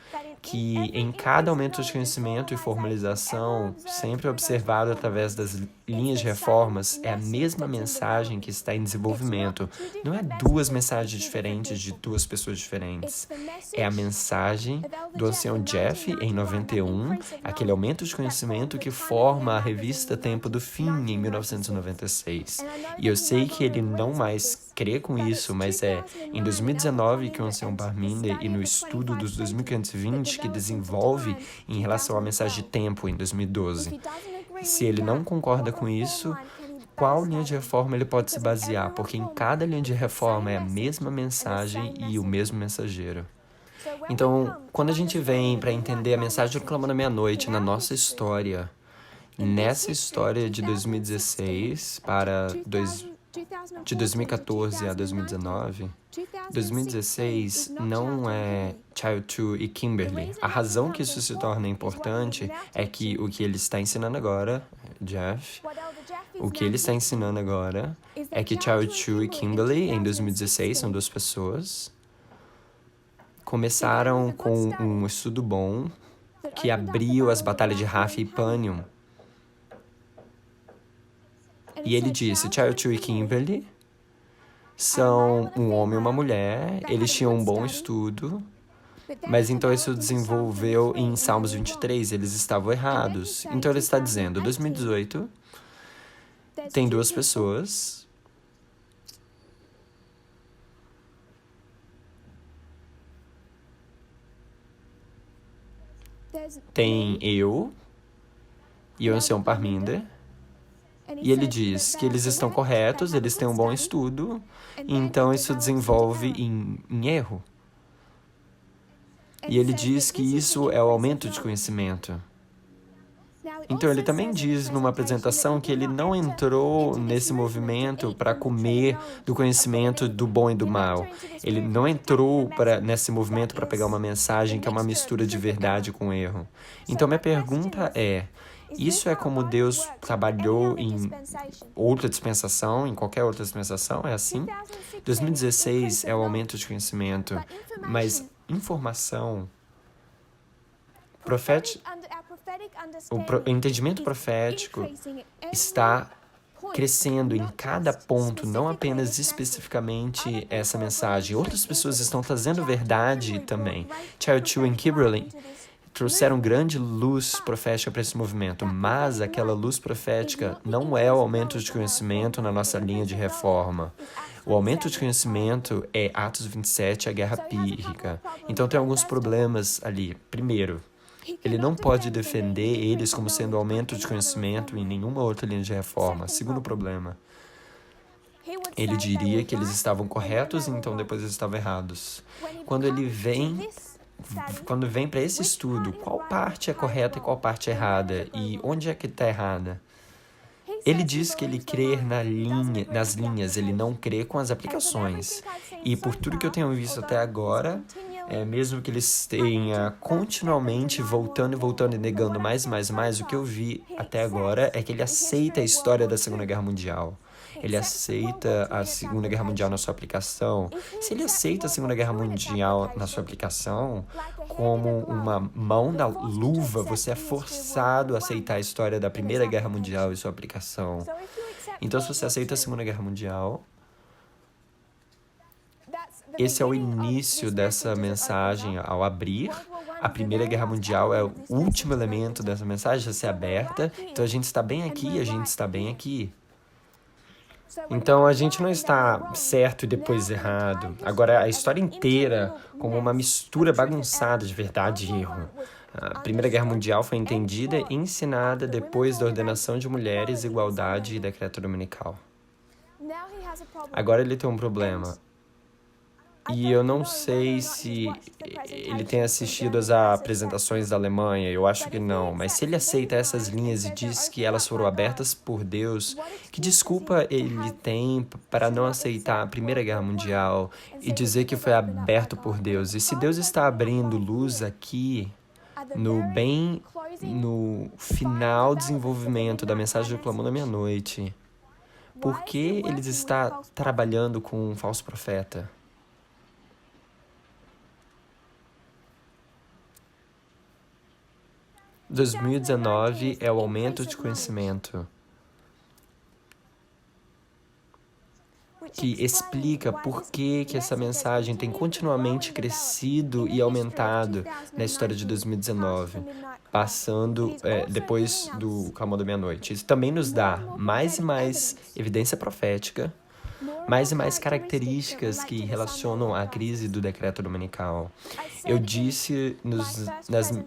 que em cada aumento de conhecimento e formalização, sempre observado através das linhas de reformas, é a mesma mensagem que está em desenvolvimento. Não é 2 mensagens diferentes de 2 pessoas diferentes. É a mensagem do ancião Jeff, em 91, aquele aumento de conhecimento que forma a revista Tempo do Fim, em 1996. E eu sei que ele não mais crê com isso, mas é em 2019 que o ancião Barminder, e no estudo dos 2520, que desenvolve em relação à mensagem de tempo, em 2012. Se ele não concorda com isso, qual linha de reforma ele pode se basear? Porque em cada linha de reforma é a mesma mensagem e o mesmo mensageiro. Então, quando a gente vem para entender a mensagem do Clamor da Meia-Noite na nossa história, nessa história de 2016 para de 2014 a 2019, 2016 não é Child 2 e Kimberly. A razão que isso se torna importante é que o que ele está ensinando agora, Jeff, o que ele está ensinando agora é que Child 2 e Kimberly, em 2016, são duas pessoas, começaram com um estudo bom que abriu as batalhas de Rafa e Panion. E ele disse, Child 2 e Kimberly são um homem e uma mulher, eles tinham um bom estudo, mas então isso desenvolveu em Salmos 23, eles estavam errados. Então ele está dizendo, 2018, tem duas pessoas, tem eu e o ancião Parminder, e ele diz que eles estão corretos, eles têm um bom estudo, então isso desenvolve em erro. E ele diz que isso é o aumento de conhecimento. Então ele também diz numa apresentação que ele não entrou nesse movimento para comer do conhecimento do bom e do mal. Ele não entrou nesse movimento para pegar uma mensagem que é uma mistura de verdade com erro. Então minha pergunta é, isso é como Deus trabalhou em outra dispensação, em qualquer outra dispensação? É assim? 2016 é o aumento de conhecimento, mas informação, o entendimento profético está crescendo em cada ponto, não apenas especificamente essa mensagem. Outras pessoas estão trazendo verdade também. Child 2 e Kimberly trouxeram grande luz profética para esse movimento, mas aquela luz profética não é o aumento de conhecimento na nossa linha de reforma. O aumento de conhecimento é Atos 27, a guerra pírrica. Então tem alguns problemas ali. Primeiro, ele não pode defender eles como sendo aumento de conhecimento em nenhuma outra linha de reforma. Segundo problema, ele diria que eles estavam corretos, então depois eles estavam errados. Quando vem para esse estudo, qual parte é correta e qual parte é errada? E onde é que está errada? Ele diz que ele crê nas linhas, ele não crê com as aplicações. E por tudo que eu tenho visto até agora, mesmo que eles tenham continuamente voltando e negando mais, o que eu vi até agora é que ele aceita a história da Segunda Guerra Mundial. Ele aceita a Segunda Guerra Mundial na sua aplicação. Se ele aceita a Segunda Guerra Mundial na sua aplicação, como uma mão na luva, você é forçado a aceitar a história da Primeira Guerra Mundial e sua aplicação. Então, se você aceita a Segunda Guerra Mundial, esse é o início dessa mensagem ao abrir. A Primeira Guerra Mundial é o último elemento dessa mensagem a ser aberta. Então, a gente está bem aqui e a gente está bem aqui. Então, a gente não está certo e depois errado. Agora, a história inteira como uma mistura bagunçada de verdade e erro. A Primeira Guerra Mundial foi entendida e ensinada depois da ordenação de mulheres, igualdade e decreto dominical. Agora ele tem um problema. E eu não sei se ele tem assistido às apresentações da Alemanha, eu acho que não. Mas se ele aceita essas linhas e diz que elas foram abertas por Deus, que desculpa ele tem para não aceitar a Primeira Guerra Mundial e dizer que foi aberto por Deus? E se Deus está abrindo luz aqui, no final desenvolvimento da mensagem do clamor da meia-noite, por que ele está trabalhando com um falso profeta? 2019 é o aumento de conhecimento que explica por que essa mensagem tem continuamente crescido e aumentado na história de 2019, passando depois do clamor da meia-noite. Isso também nos dá mais e mais evidência profética, mais e mais características que relacionam à crise do decreto dominical. Eu disse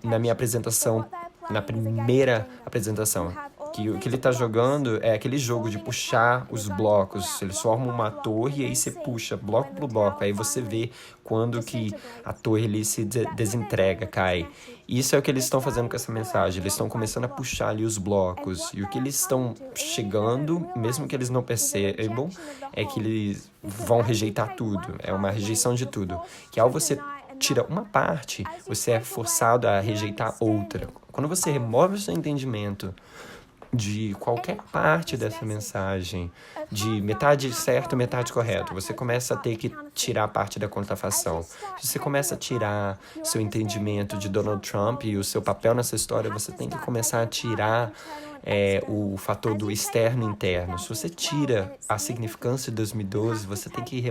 na minha apresentação, na primeira apresentação, Que o que ele tá jogando é aquele jogo de puxar os blocos. Eles formam uma torre e aí você puxa bloco por bloco. Aí você vê quando que a torre ali se desintegra, cai. Isso é o que eles estão fazendo com essa mensagem. Eles estão começando a puxar ali os blocos. E o que eles estão chegando, mesmo que eles não percebam, é que eles vão rejeitar tudo. É uma rejeição de tudo. Que ao você tira uma parte, você é forçado a rejeitar outra. Quando você remove o seu entendimento de qualquer parte dessa mensagem, de metade certo, metade correto, você começa a ter que tirar parte da contrafação. Se você começa a tirar seu entendimento de Donald Trump e o seu papel nessa história, você tem que começar a tirar o fator do externo e interno. Se você tira a significância de 2012, você tem que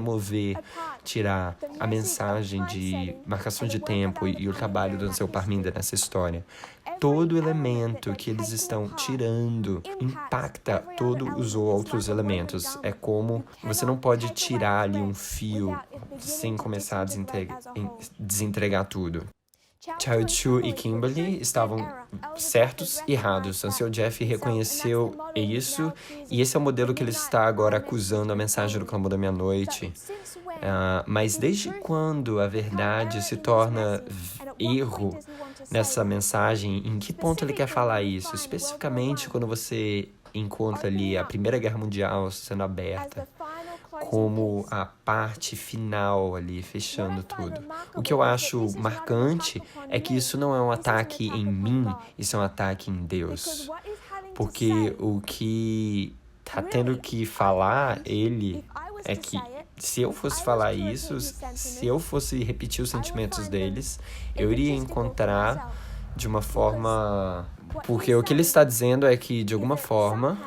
tirar a mensagem de marcação de tempo e o trabalho do seu Parminder nessa história. Todo elemento que eles estão tirando impacta todos os outros elementos. É como você não pode tirar ali um fio sem começar a desentregar tudo. Chao-Chu e Kimberly estavam certos e errados. O Sr. Jeff reconheceu isso, e esse é o modelo que ele está agora acusando a mensagem do Clamor da Meia-Noite. Mas desde quando a verdade se torna erro nessa mensagem, em que ponto ele quer falar isso? Especificamente quando você encontra ali a Primeira Guerra Mundial sendo aberta como a parte final ali, fechando tudo. O que eu acho marcante é que isso não é um ataque em mim, isso é um ataque em Deus. Porque o que tá tendo que falar ele é que se eu fosse falar isso, se eu fosse repetir os sentimentos deles, eu iria encontrar de uma forma... Porque o que ele está dizendo é que, de alguma forma,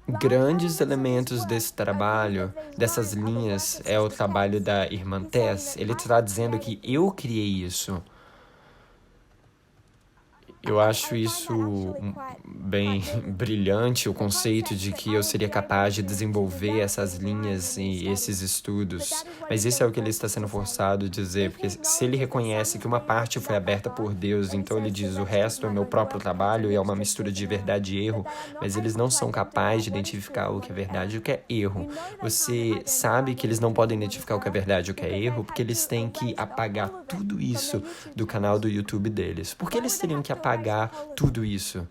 grandes elementos desse trabalho, dessas linhas, é o trabalho da irmã Tess. Ele está dizendo que eu criei isso. Eu acho isso bem brilhante, o conceito de que eu seria capaz de desenvolver essas linhas e esses estudos. Mas isso é o que ele está sendo forçado a dizer, porque se ele reconhece que uma parte foi aberta por Deus, então ele diz, o resto é meu próprio trabalho e é uma mistura de verdade e erro, mas eles não são capazes de identificar o que é verdade e o que é erro. Você sabe que eles não podem identificar o que é verdade e o que é erro, porque eles têm que apagar tudo isso do canal do YouTube deles. Por que eles teriam que apagar tudo isso?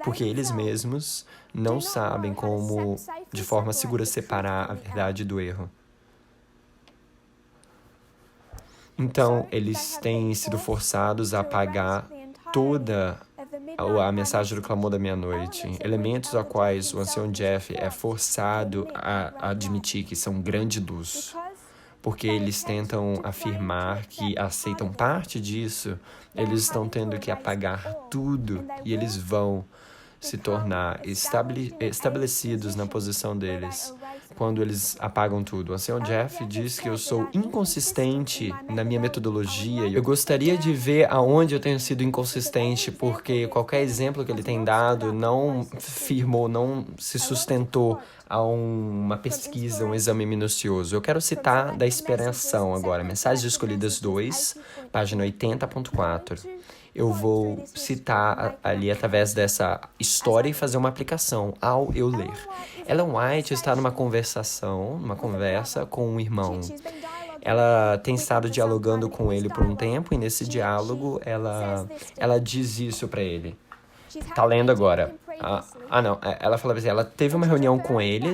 Porque eles mesmos não sabem como, de forma segura, separar a verdade do erro. Então, eles têm sido forçados a apagar toda a mensagem do Clamor da Meia-Noite, elementos a quais o ancião Jeff é forçado a admitir que são grande luz. Porque eles tentam afirmar que aceitam parte disso, eles estão tendo que apagar tudo e eles vão se tornar estabelecidos na posição deles quando eles apagam tudo. O Sr. Jeff diz que eu sou inconsistente na minha metodologia. Eu gostaria de ver aonde eu tenho sido inconsistente, porque qualquer exemplo que ele tem dado não firmou, não se sustentou a uma pesquisa, um exame minucioso. Eu quero citar da Inspiração agora, Mensagens Escolhidas 2, página 80.4. Eu vou citar ali através dessa história e fazer uma aplicação ao eu ler. Ellen White está numa conversa com um irmão. Ela tem estado dialogando com ele por um tempo e nesse diálogo ela diz isso para ele. Tá lendo agora. Não. Ela fala assim, ela teve uma reunião com ele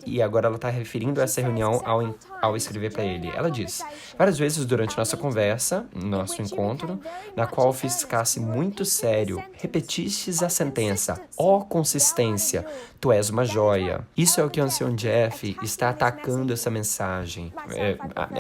e agora ela tá referindo essa reunião ao escrever para ele. Ela diz, várias vezes durante nosso encontro, na qual ficasse muito sério, repetistes a sentença, ó consistência, tu és uma joia. Isso é o que o ancião Jeff está atacando essa mensagem.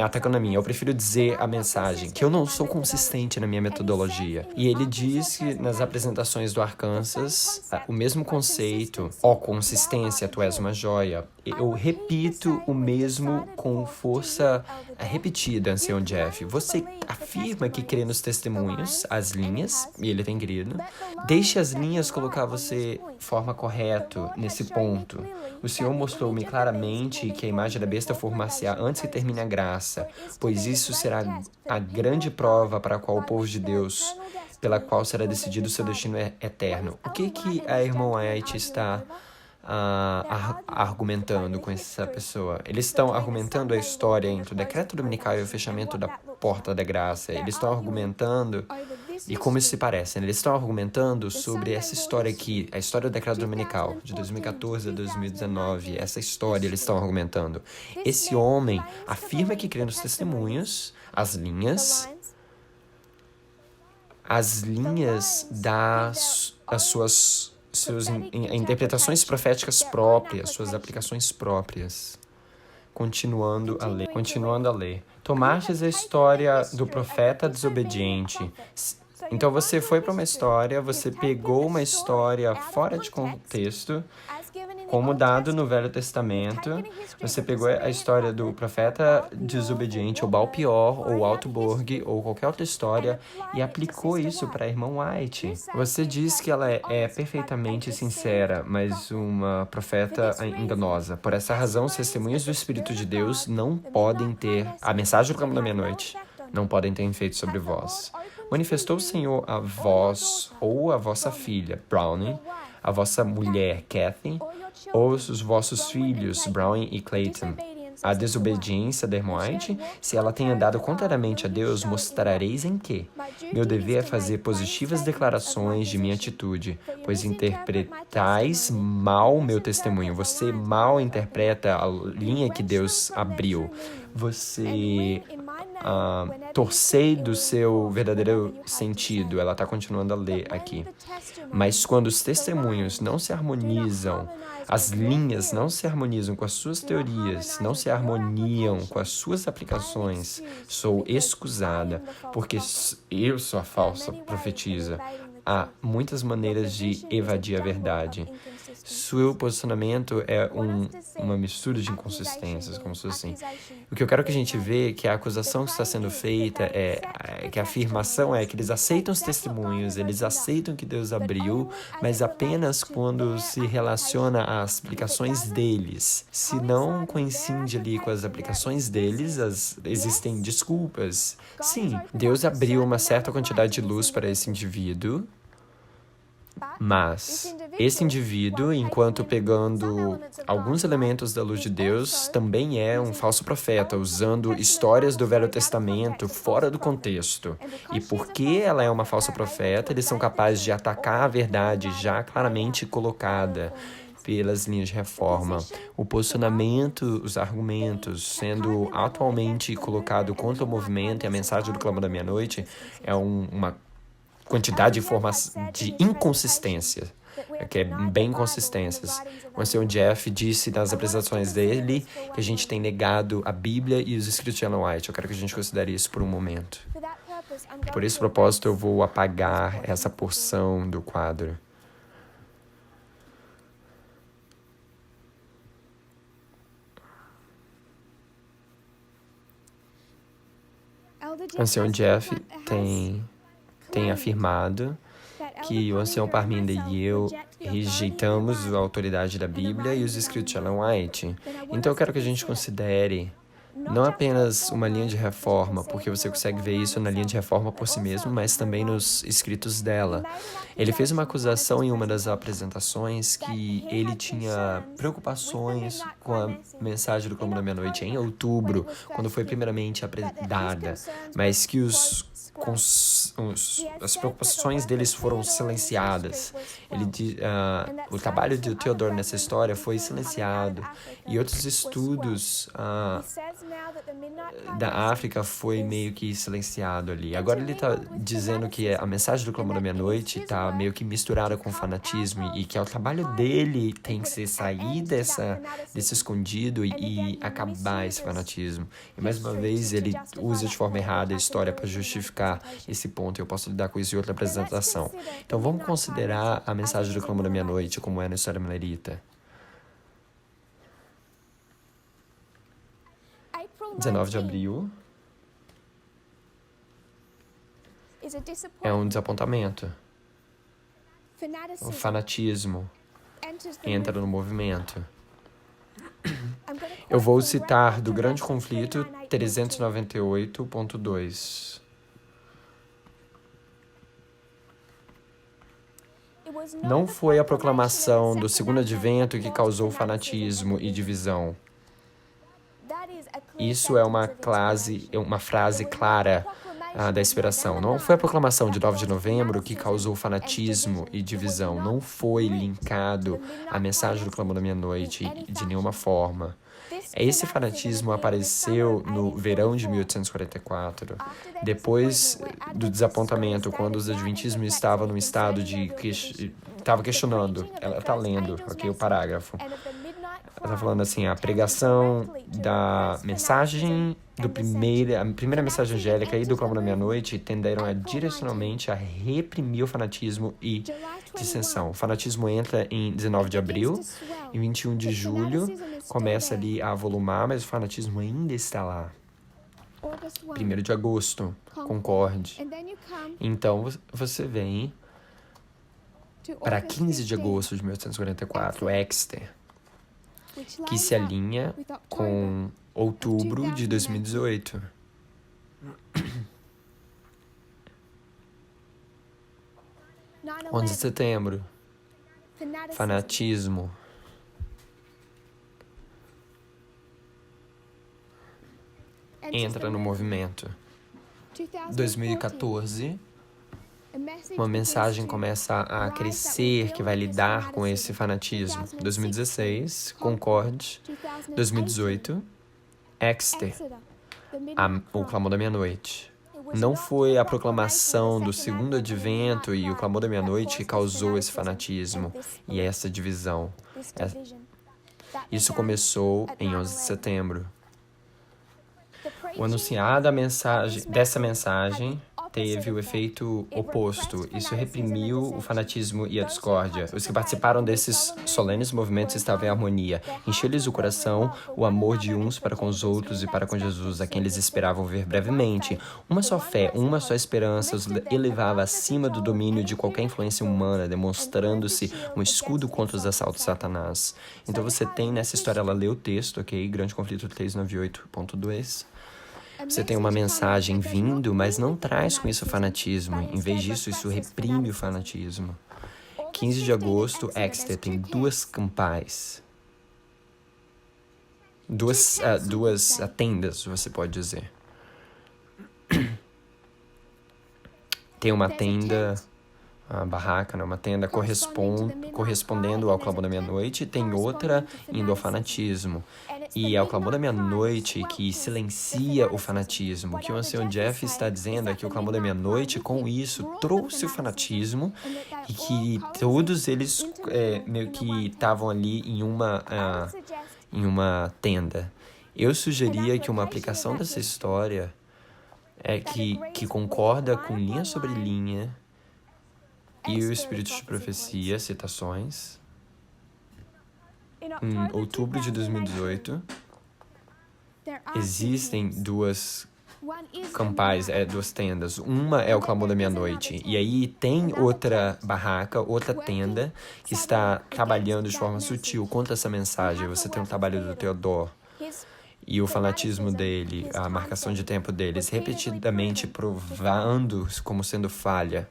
Atacando a mim. Eu prefiro dizer a mensagem, que eu não sou consistente na minha metodologia. E ele diz que nas apresentações do Arkansas, forças, o mesmo conceito, consistência, tu és uma joia. Eu repito o mesmo com força repetida, ancião Jeff. Você afirma que crê nos testemunhos, as linhas, e ele tem crido. Deixe as linhas colocar você de forma correta nesse ponto. O Senhor mostrou-me claramente que a imagem da besta formar-se-á antes que termine a graça, pois isso será a grande prova para a qual o povo de Deus, pela qual será decidido o seu destino eterno. O que a irmã White está argumentando com essa pessoa? Eles estão argumentando a história entre o decreto dominical e o fechamento da porta da graça. Eles estão argumentando, e como isso se parece, eles estão argumentando sobre essa história aqui, a história do decreto dominical, de 2014 a 2019, essa história eles estão argumentando. Esse homem afirma que crê nos testemunhos, as linhas das suas interpretações proféticas próprias, suas aplicações próprias. Continuando a ler. Tomastes a história do profeta desobediente. Então você foi para uma história, você pegou uma história fora de contexto, como dado no Velho Testamento, você pegou a história do profeta desobediente, ou Baal-Peor, ou Alto-Borg, ou qualquer outra história, e aplicou isso para a irmã White. Você diz que ela é perfeitamente sincera, mas uma profeta enganosa. Por essa razão, os testemunhos do Espírito de Deus não podem ter a mensagem do caminho da meia-noite, não podem ter efeito sobre vós. Manifestou o Senhor a vós ou a vossa filha, Brownie, a vossa mulher, Kathy, ou os vossos filhos, Brownie e Clayton. A desobediência da irmã White, se ela tem andado contrariamente a Deus, mostrareis em quê? Meu dever é fazer positivas declarações de minha atitude, pois interpretais mal meu testemunho. Você mal interpreta a linha que Deus abriu. Você torcei do seu verdadeiro sentido. Ela está continuando a ler aqui. Mas quando os testemunhos não se harmonizam, as linhas não se harmonizam com as suas teorias, não se harmoniam com as suas aplicações, sou excusada, porque eu sou a falsa profetisa. Há muitas maneiras de evadir a verdade. Seu posicionamento é uma mistura de inconsistências, como se fosse assim. O que eu quero que a gente vê é que a acusação que está sendo feita que a afirmação é que eles aceitam os testemunhos, eles aceitam que Deus abriu, mas apenas quando se relaciona às aplicações deles. Se não coincide ali com as aplicações deles, existem desculpas. Sim, Deus abriu uma certa quantidade de luz para esse indivíduo, mas esse indivíduo, enquanto pegando alguns elementos da luz de Deus, também é um falso profeta, usando histórias do Velho Testamento fora do contexto. E porque ela é uma falsa profeta, eles são capazes de atacar a verdade já claramente colocada pelas linhas de reforma. O posicionamento, os argumentos sendo atualmente colocado contra o movimento e a mensagem do Clamor da Meia-Noite é uma quantidade de inconsistência, que é bem inconsistências. O Sr. Jeff disse nas apresentações dele que a gente tem negado a Bíblia e os escritos de Ellen White. Eu quero que a gente considere isso por um momento. Por esse propósito, eu vou apagar essa porção do quadro. O Ancião Jeff tem afirmado que o Ancião Parminda e eu rejeitamos a autoridade da Bíblia e os escritos de Ellen White. Então eu quero que a gente considere não apenas uma linha de reforma, porque você consegue ver isso na linha de reforma por si mesmo, mas também nos escritos dela. Ele fez uma acusação em uma das apresentações que ele tinha preocupações com a mensagem do Clamor da Meia-Noite em outubro, quando foi primeiramente dada, mas que as preocupações deles foram silenciadas. O trabalho de Theodore nessa história foi silenciado, e outros estudos da África foi meio que silenciado ali. Agora ele está dizendo que a mensagem do Clamor da Meia-Noite está meio que misturada com fanatismo, e que o trabalho dele tem que ser sair desse escondido e acabar esse fanatismo. E mais uma vez ele usa de forma errada a história para justificar explicar esse ponto. Eu posso lidar com isso em outra apresentação. Então, vamos considerar a mensagem do Clamor da Meia-Noite, como é na história milerita. 19 de abril é um desapontamento. O fanatismo entra no movimento. Eu vou citar do Grande Conflito 398.2. Não foi a proclamação do segundo advento que causou fanatismo e divisão. Isso é uma frase clara da inspiração. Não foi a proclamação de 9 de novembro que causou fanatismo e divisão. Não foi linkado à mensagem do Clamor da Meia-Noite de nenhuma forma. Esse fanatismo apareceu no verão de 1844, depois do desapontamento, quando os adventistas estavam num estado de... estava questionando. Ela está lendo aqui o parágrafo. Ela está falando assim, a pregação da mensagem a primeira mensagem angélica e do Clamor da Meia-Noite tenderam direcionalmente a reprimir o fanatismo e dissensão. O fanatismo entra em 19 de abril, em 21 de julho começa ali a volumar, mas o fanatismo ainda está lá. 1º de agosto, concorde. Então, você vem para 15 de agosto de 1844, Exeter, que se alinha com outubro de 2018. « 11 de setembro, fanatismo. Entra no movimento. 2014, uma mensagem começa a crescer que vai lidar com esse fanatismo. 2016, concorde. 2018, Exeter, o Clamor da Meia-Noite. Não foi a proclamação do segundo advento e o Clamor da Meia-Noite que causou esse fanatismo e essa divisão. Isso começou em 11 de setembro. O anunciado dessa mensagem teve o efeito oposto. Isso reprimiu o fanatismo e a discórdia. Os que participaram desses solenes movimentos estavam em harmonia. Encheu-lhes o coração o amor de uns para com os outros e para com Jesus, a quem eles esperavam ver brevemente. Uma só fé, uma só esperança os elevava acima do domínio de qualquer influência humana, demonstrando-se um escudo contra os assaltos de Satanás. Então você tem nessa história, ela lê o texto, ok? Grande Conflito 398.2. Você tem uma mensagem vindo, mas não traz com isso fanatismo. Em vez disso, isso reprime o fanatismo. 15 de agosto, Exeter tem 2 campais. Duas tendas, você pode dizer. Tem uma tenda, a barraca, né? Uma tenda correspondendo ao Clamor da Meia-Noite, e tem outra indo ao fanatismo. E é o Clamor da Meia-Noite que silencia o fanatismo. O que o ancião Jeff está dizendo é que o Clamor da Meia-Noite, com isso, trouxe o fanatismo e que todos eles meio que estavam ali em uma tenda. Eu sugeria que uma aplicação dessa história é que concorda com linha sobre linha e o Espírito de Profecia, citações, em outubro de 2018, existem 2 campais, 2 tendas. Uma é o Clamor da Meia-Noite. E aí tem outra barraca, outra tenda, que está trabalhando de forma sutil contra essa mensagem. Você tem o trabalho do Theodore e o fanatismo dele, a marcação de tempo deles, repetidamente provando como sendo falha.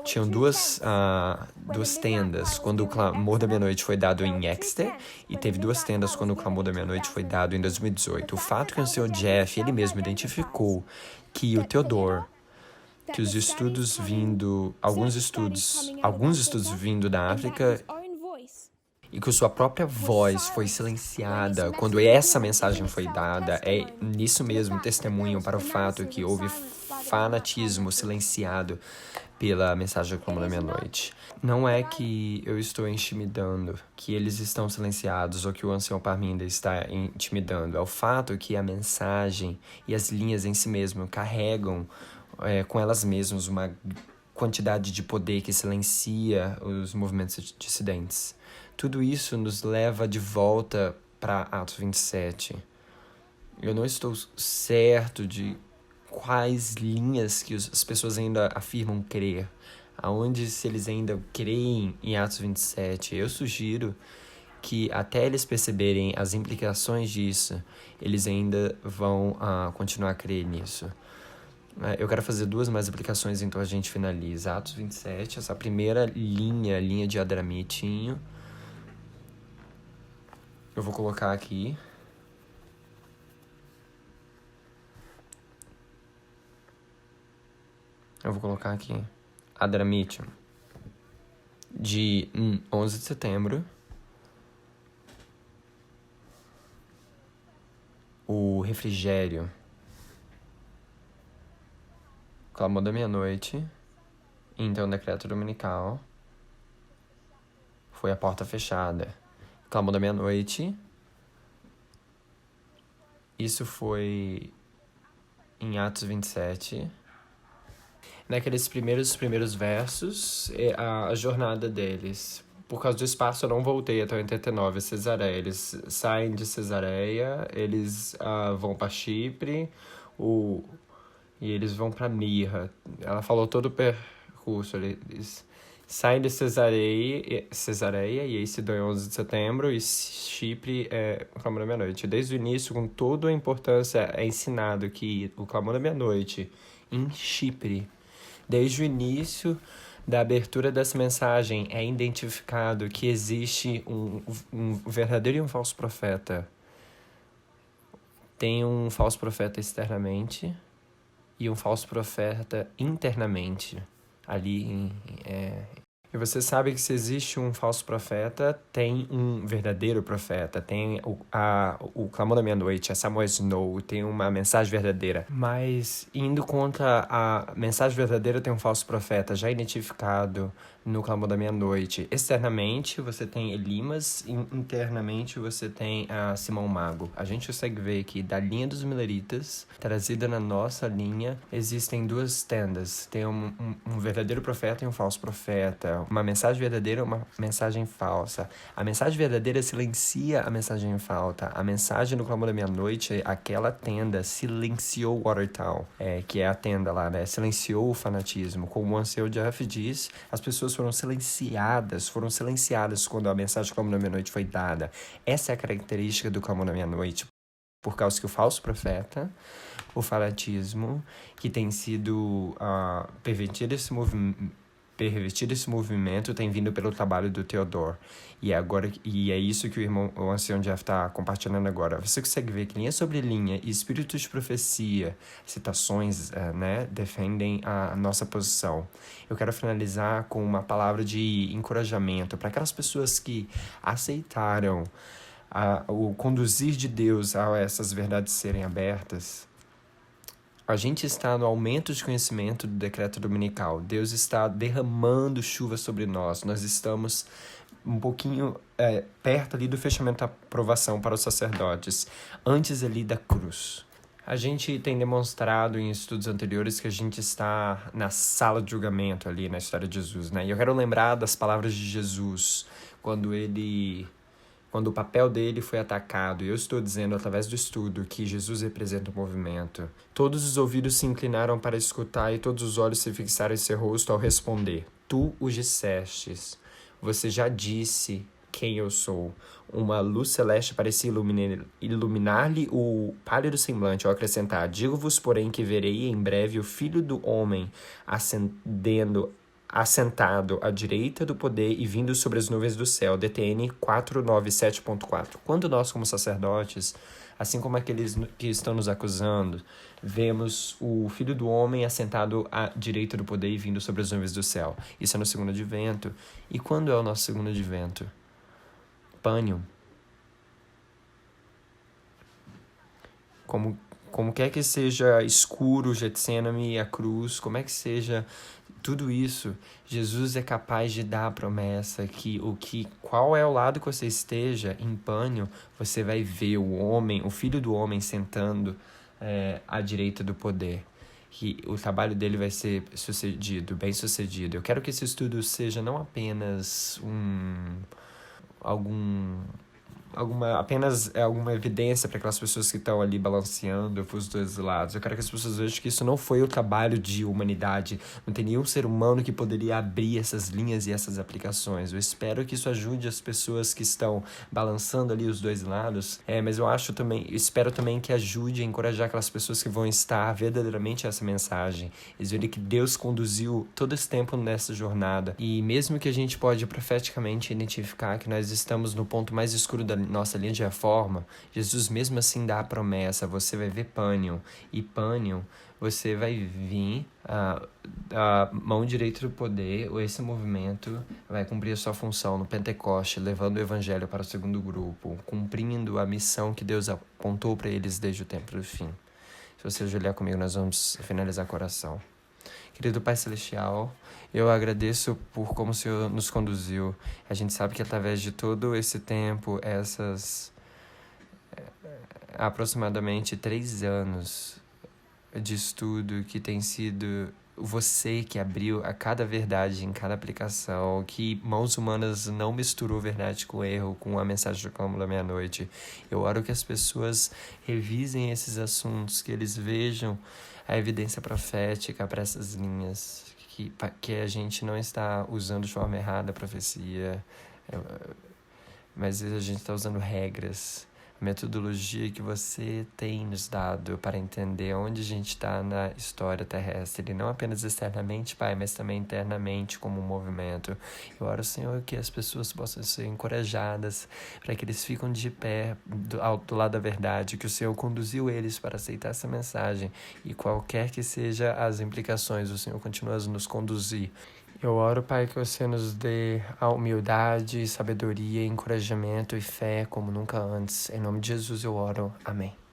Tinham duas tendas quando o Clamor da Meia-Noite foi dado em Exeter, e teve 2 tendas quando o Clamor da Meia-Noite foi dado em 2018. O fato que o Sr. Jeff, ele mesmo identificou que o Theodore, que os estudos alguns estudos vindo da África, e que sua própria voz foi silenciada quando essa mensagem foi dada, é nisso mesmo testemunho para o fato que houve fanatismo silenciado pela mensagem do Clamor da Meia-Noite. Não é que eu estou intimidando, que eles estão silenciados ou que o ancião Parminda está intimidando. É o fato que a mensagem e as linhas em si mesmo carregam com elas mesmas, uma quantidade de poder que silencia os movimentos dissidentes. Tudo isso nos leva de volta para Atos 27. Eu não estou certo de quais linhas que as pessoas ainda afirmam crer, aonde se eles ainda creem em Atos 27. Eu sugiro que até eles perceberem as implicações disso, eles ainda vão continuar a crer nisso. Eu quero fazer 2 mais aplicações, então a gente finaliza. Atos 27, essa primeira linha de Adramitinho. Eu vou colocar aqui. Adramitium. De 11 de setembro. O refrigério. Clamor da meia-noite. Então, decreto dominical. Foi a porta fechada. Clamor da meia-noite. Isso foi em Atos 27. Naqueles primeiros versos, a jornada deles. Por causa do espaço, eu não voltei até 89, Cesareia. Eles saem de Cesareia, eles vão para Chipre, e eles vão para Mirra. Ela falou todo o percurso. Eles saem de Cesareia, e aí se dão em 11 de setembro, e Chipre é o Clamor da Meia-Noite. Desde o início, com toda a importância, é ensinado que o Clamor da Meia-Noite, em Chipre, desde o início da abertura dessa mensagem, é identificado que existe um verdadeiro e um falso profeta. Tem um falso profeta externamente e um falso profeta internamente. Ali, E você sabe que se existe um falso profeta, tem um verdadeiro profeta. Tem o Clamor da Meia-Noite, a Samuel Snow, tem uma mensagem verdadeira. Mas indo contra a mensagem verdadeira, tem um falso profeta já identificado no Clamor da Meia-Noite. Externamente, você tem Elimas, internamente você tem a Simão Mago. A gente consegue ver que da linha dos Milleritas, trazida na nossa linha, existem 2 tendas. Tem um verdadeiro profeta e um falso profeta. Uma mensagem verdadeira e uma mensagem falsa. A mensagem verdadeira silencia a mensagem falsa. A mensagem do Clamor da Meia-Noite, aquela tenda, silenciou Watertown, que é a tenda lá, né? Silenciou o fanatismo. Como o Ansel Jeff diz, as pessoas foram silenciadas quando a mensagem do Clamor da Meia-Noite foi dada. Essa é a característica do Clamor da Meia-Noite. Por causa que o falso profeta, o fanatismo, que tem sido pervertido esse movimento, tem vindo pelo trabalho do Theodore. E é isso que o ancião Jeff está compartilhando agora. Você consegue ver que linha sobre linha e espíritos de profecia, citações, defendem a nossa posição. Eu quero finalizar com uma palavra de encorajamento para aquelas pessoas que aceitaram o conduzir de Deus a essas verdades serem abertas. A gente está no aumento de conhecimento do decreto dominical. Deus está derramando chuva sobre nós. Nós estamos um pouquinho perto ali do fechamento da aprovação para os sacerdotes, antes ali da cruz. A gente tem demonstrado em estudos anteriores que a gente está na sala de julgamento ali na história de Jesus, né? E eu quero lembrar das palavras de Jesus quando o papel dele foi atacado. E eu estou dizendo, através do estudo, que Jesus representa o movimento. Todos os ouvidos se inclinaram para escutar e todos os olhos se fixaram em seu rosto ao responder. Tu os dissestes. Você já disse quem eu sou. Uma luz celeste parecia iluminar-lhe o pálido semblante ao acrescentar: digo-vos, porém, que verei em breve o Filho do Homem assentado à direita do poder e vindo sobre as nuvens do céu. DTN 497.4. Quando nós, como sacerdotes, assim como aqueles que estão nos acusando, vemos o Filho do Homem assentado à direita do poder e vindo sobre as nuvens do céu. Isso é no segundo advento. E quando é o nosso segundo advento? Pânium. Como quer que seja escuro, Getsêmani, a cruz, como é que seja tudo isso, Jesus é capaz de dar a promessa que qual é o lado que você esteja, em pânico, você vai ver o Filho do Homem sentando à direita do poder. que o trabalho dele vai ser bem sucedido. Eu quero que esse estudo seja não apenas apenas alguma evidência para aquelas pessoas que estão ali balanceando para os dois lados. Eu quero que as pessoas vejam que isso não foi o trabalho de humanidade. Não tem nenhum ser humano que poderia abrir essas linhas e essas aplicações. Eu espero que isso ajude as pessoas que estão balançando ali os dois lados. Mas eu espero também que ajude a encorajar aquelas pessoas que vão estar verdadeiramente essa mensagem. Eles verem que Deus conduziu todo esse tempo nessa jornada. E mesmo que a gente pode profeticamente identificar que nós estamos no ponto mais escuro da nossa linha de reforma, Jesus mesmo assim dá a promessa: você vai ver Pânion, e Pânion você vai vir a mão direita do poder, ou esse movimento vai cumprir a sua função no Pentecoste, levando o evangelho para o segundo grupo, cumprindo a missão que Deus apontou para eles desde o tempo do fim. Se você ajoelhar comigo, nós vamos finalizar a oração. Querido Pai Celestial, eu agradeço por como o Senhor nos conduziu. A gente sabe que através de todo esse tempo, aproximadamente 3 anos de estudo, que tem sido você que abriu a cada verdade em cada aplicação, que mãos humanas não misturou verdade com erro, com a mensagem do clamor da meia-noite. Eu oro que as pessoas revisem esses assuntos, que eles vejam a evidência profética para essas linhas, que a gente não está usando de forma errada a profecia, mas a gente está usando regras, metodologia que você tem nos dado para entender onde a gente está na história terrestre, e não apenas externamente, Pai, mas também internamente como um movimento. Eu oro, Senhor, que as pessoas possam ser encorajadas, para que eles fiquem de pé do lado da verdade, que o Senhor conduziu eles para aceitar essa mensagem, e qualquer que seja as implicações, o Senhor continua a nos conduzir. Eu oro, Pai, que você nos dê a humildade, sabedoria, encorajamento e fé como nunca antes. Em nome de Jesus eu oro. Amém.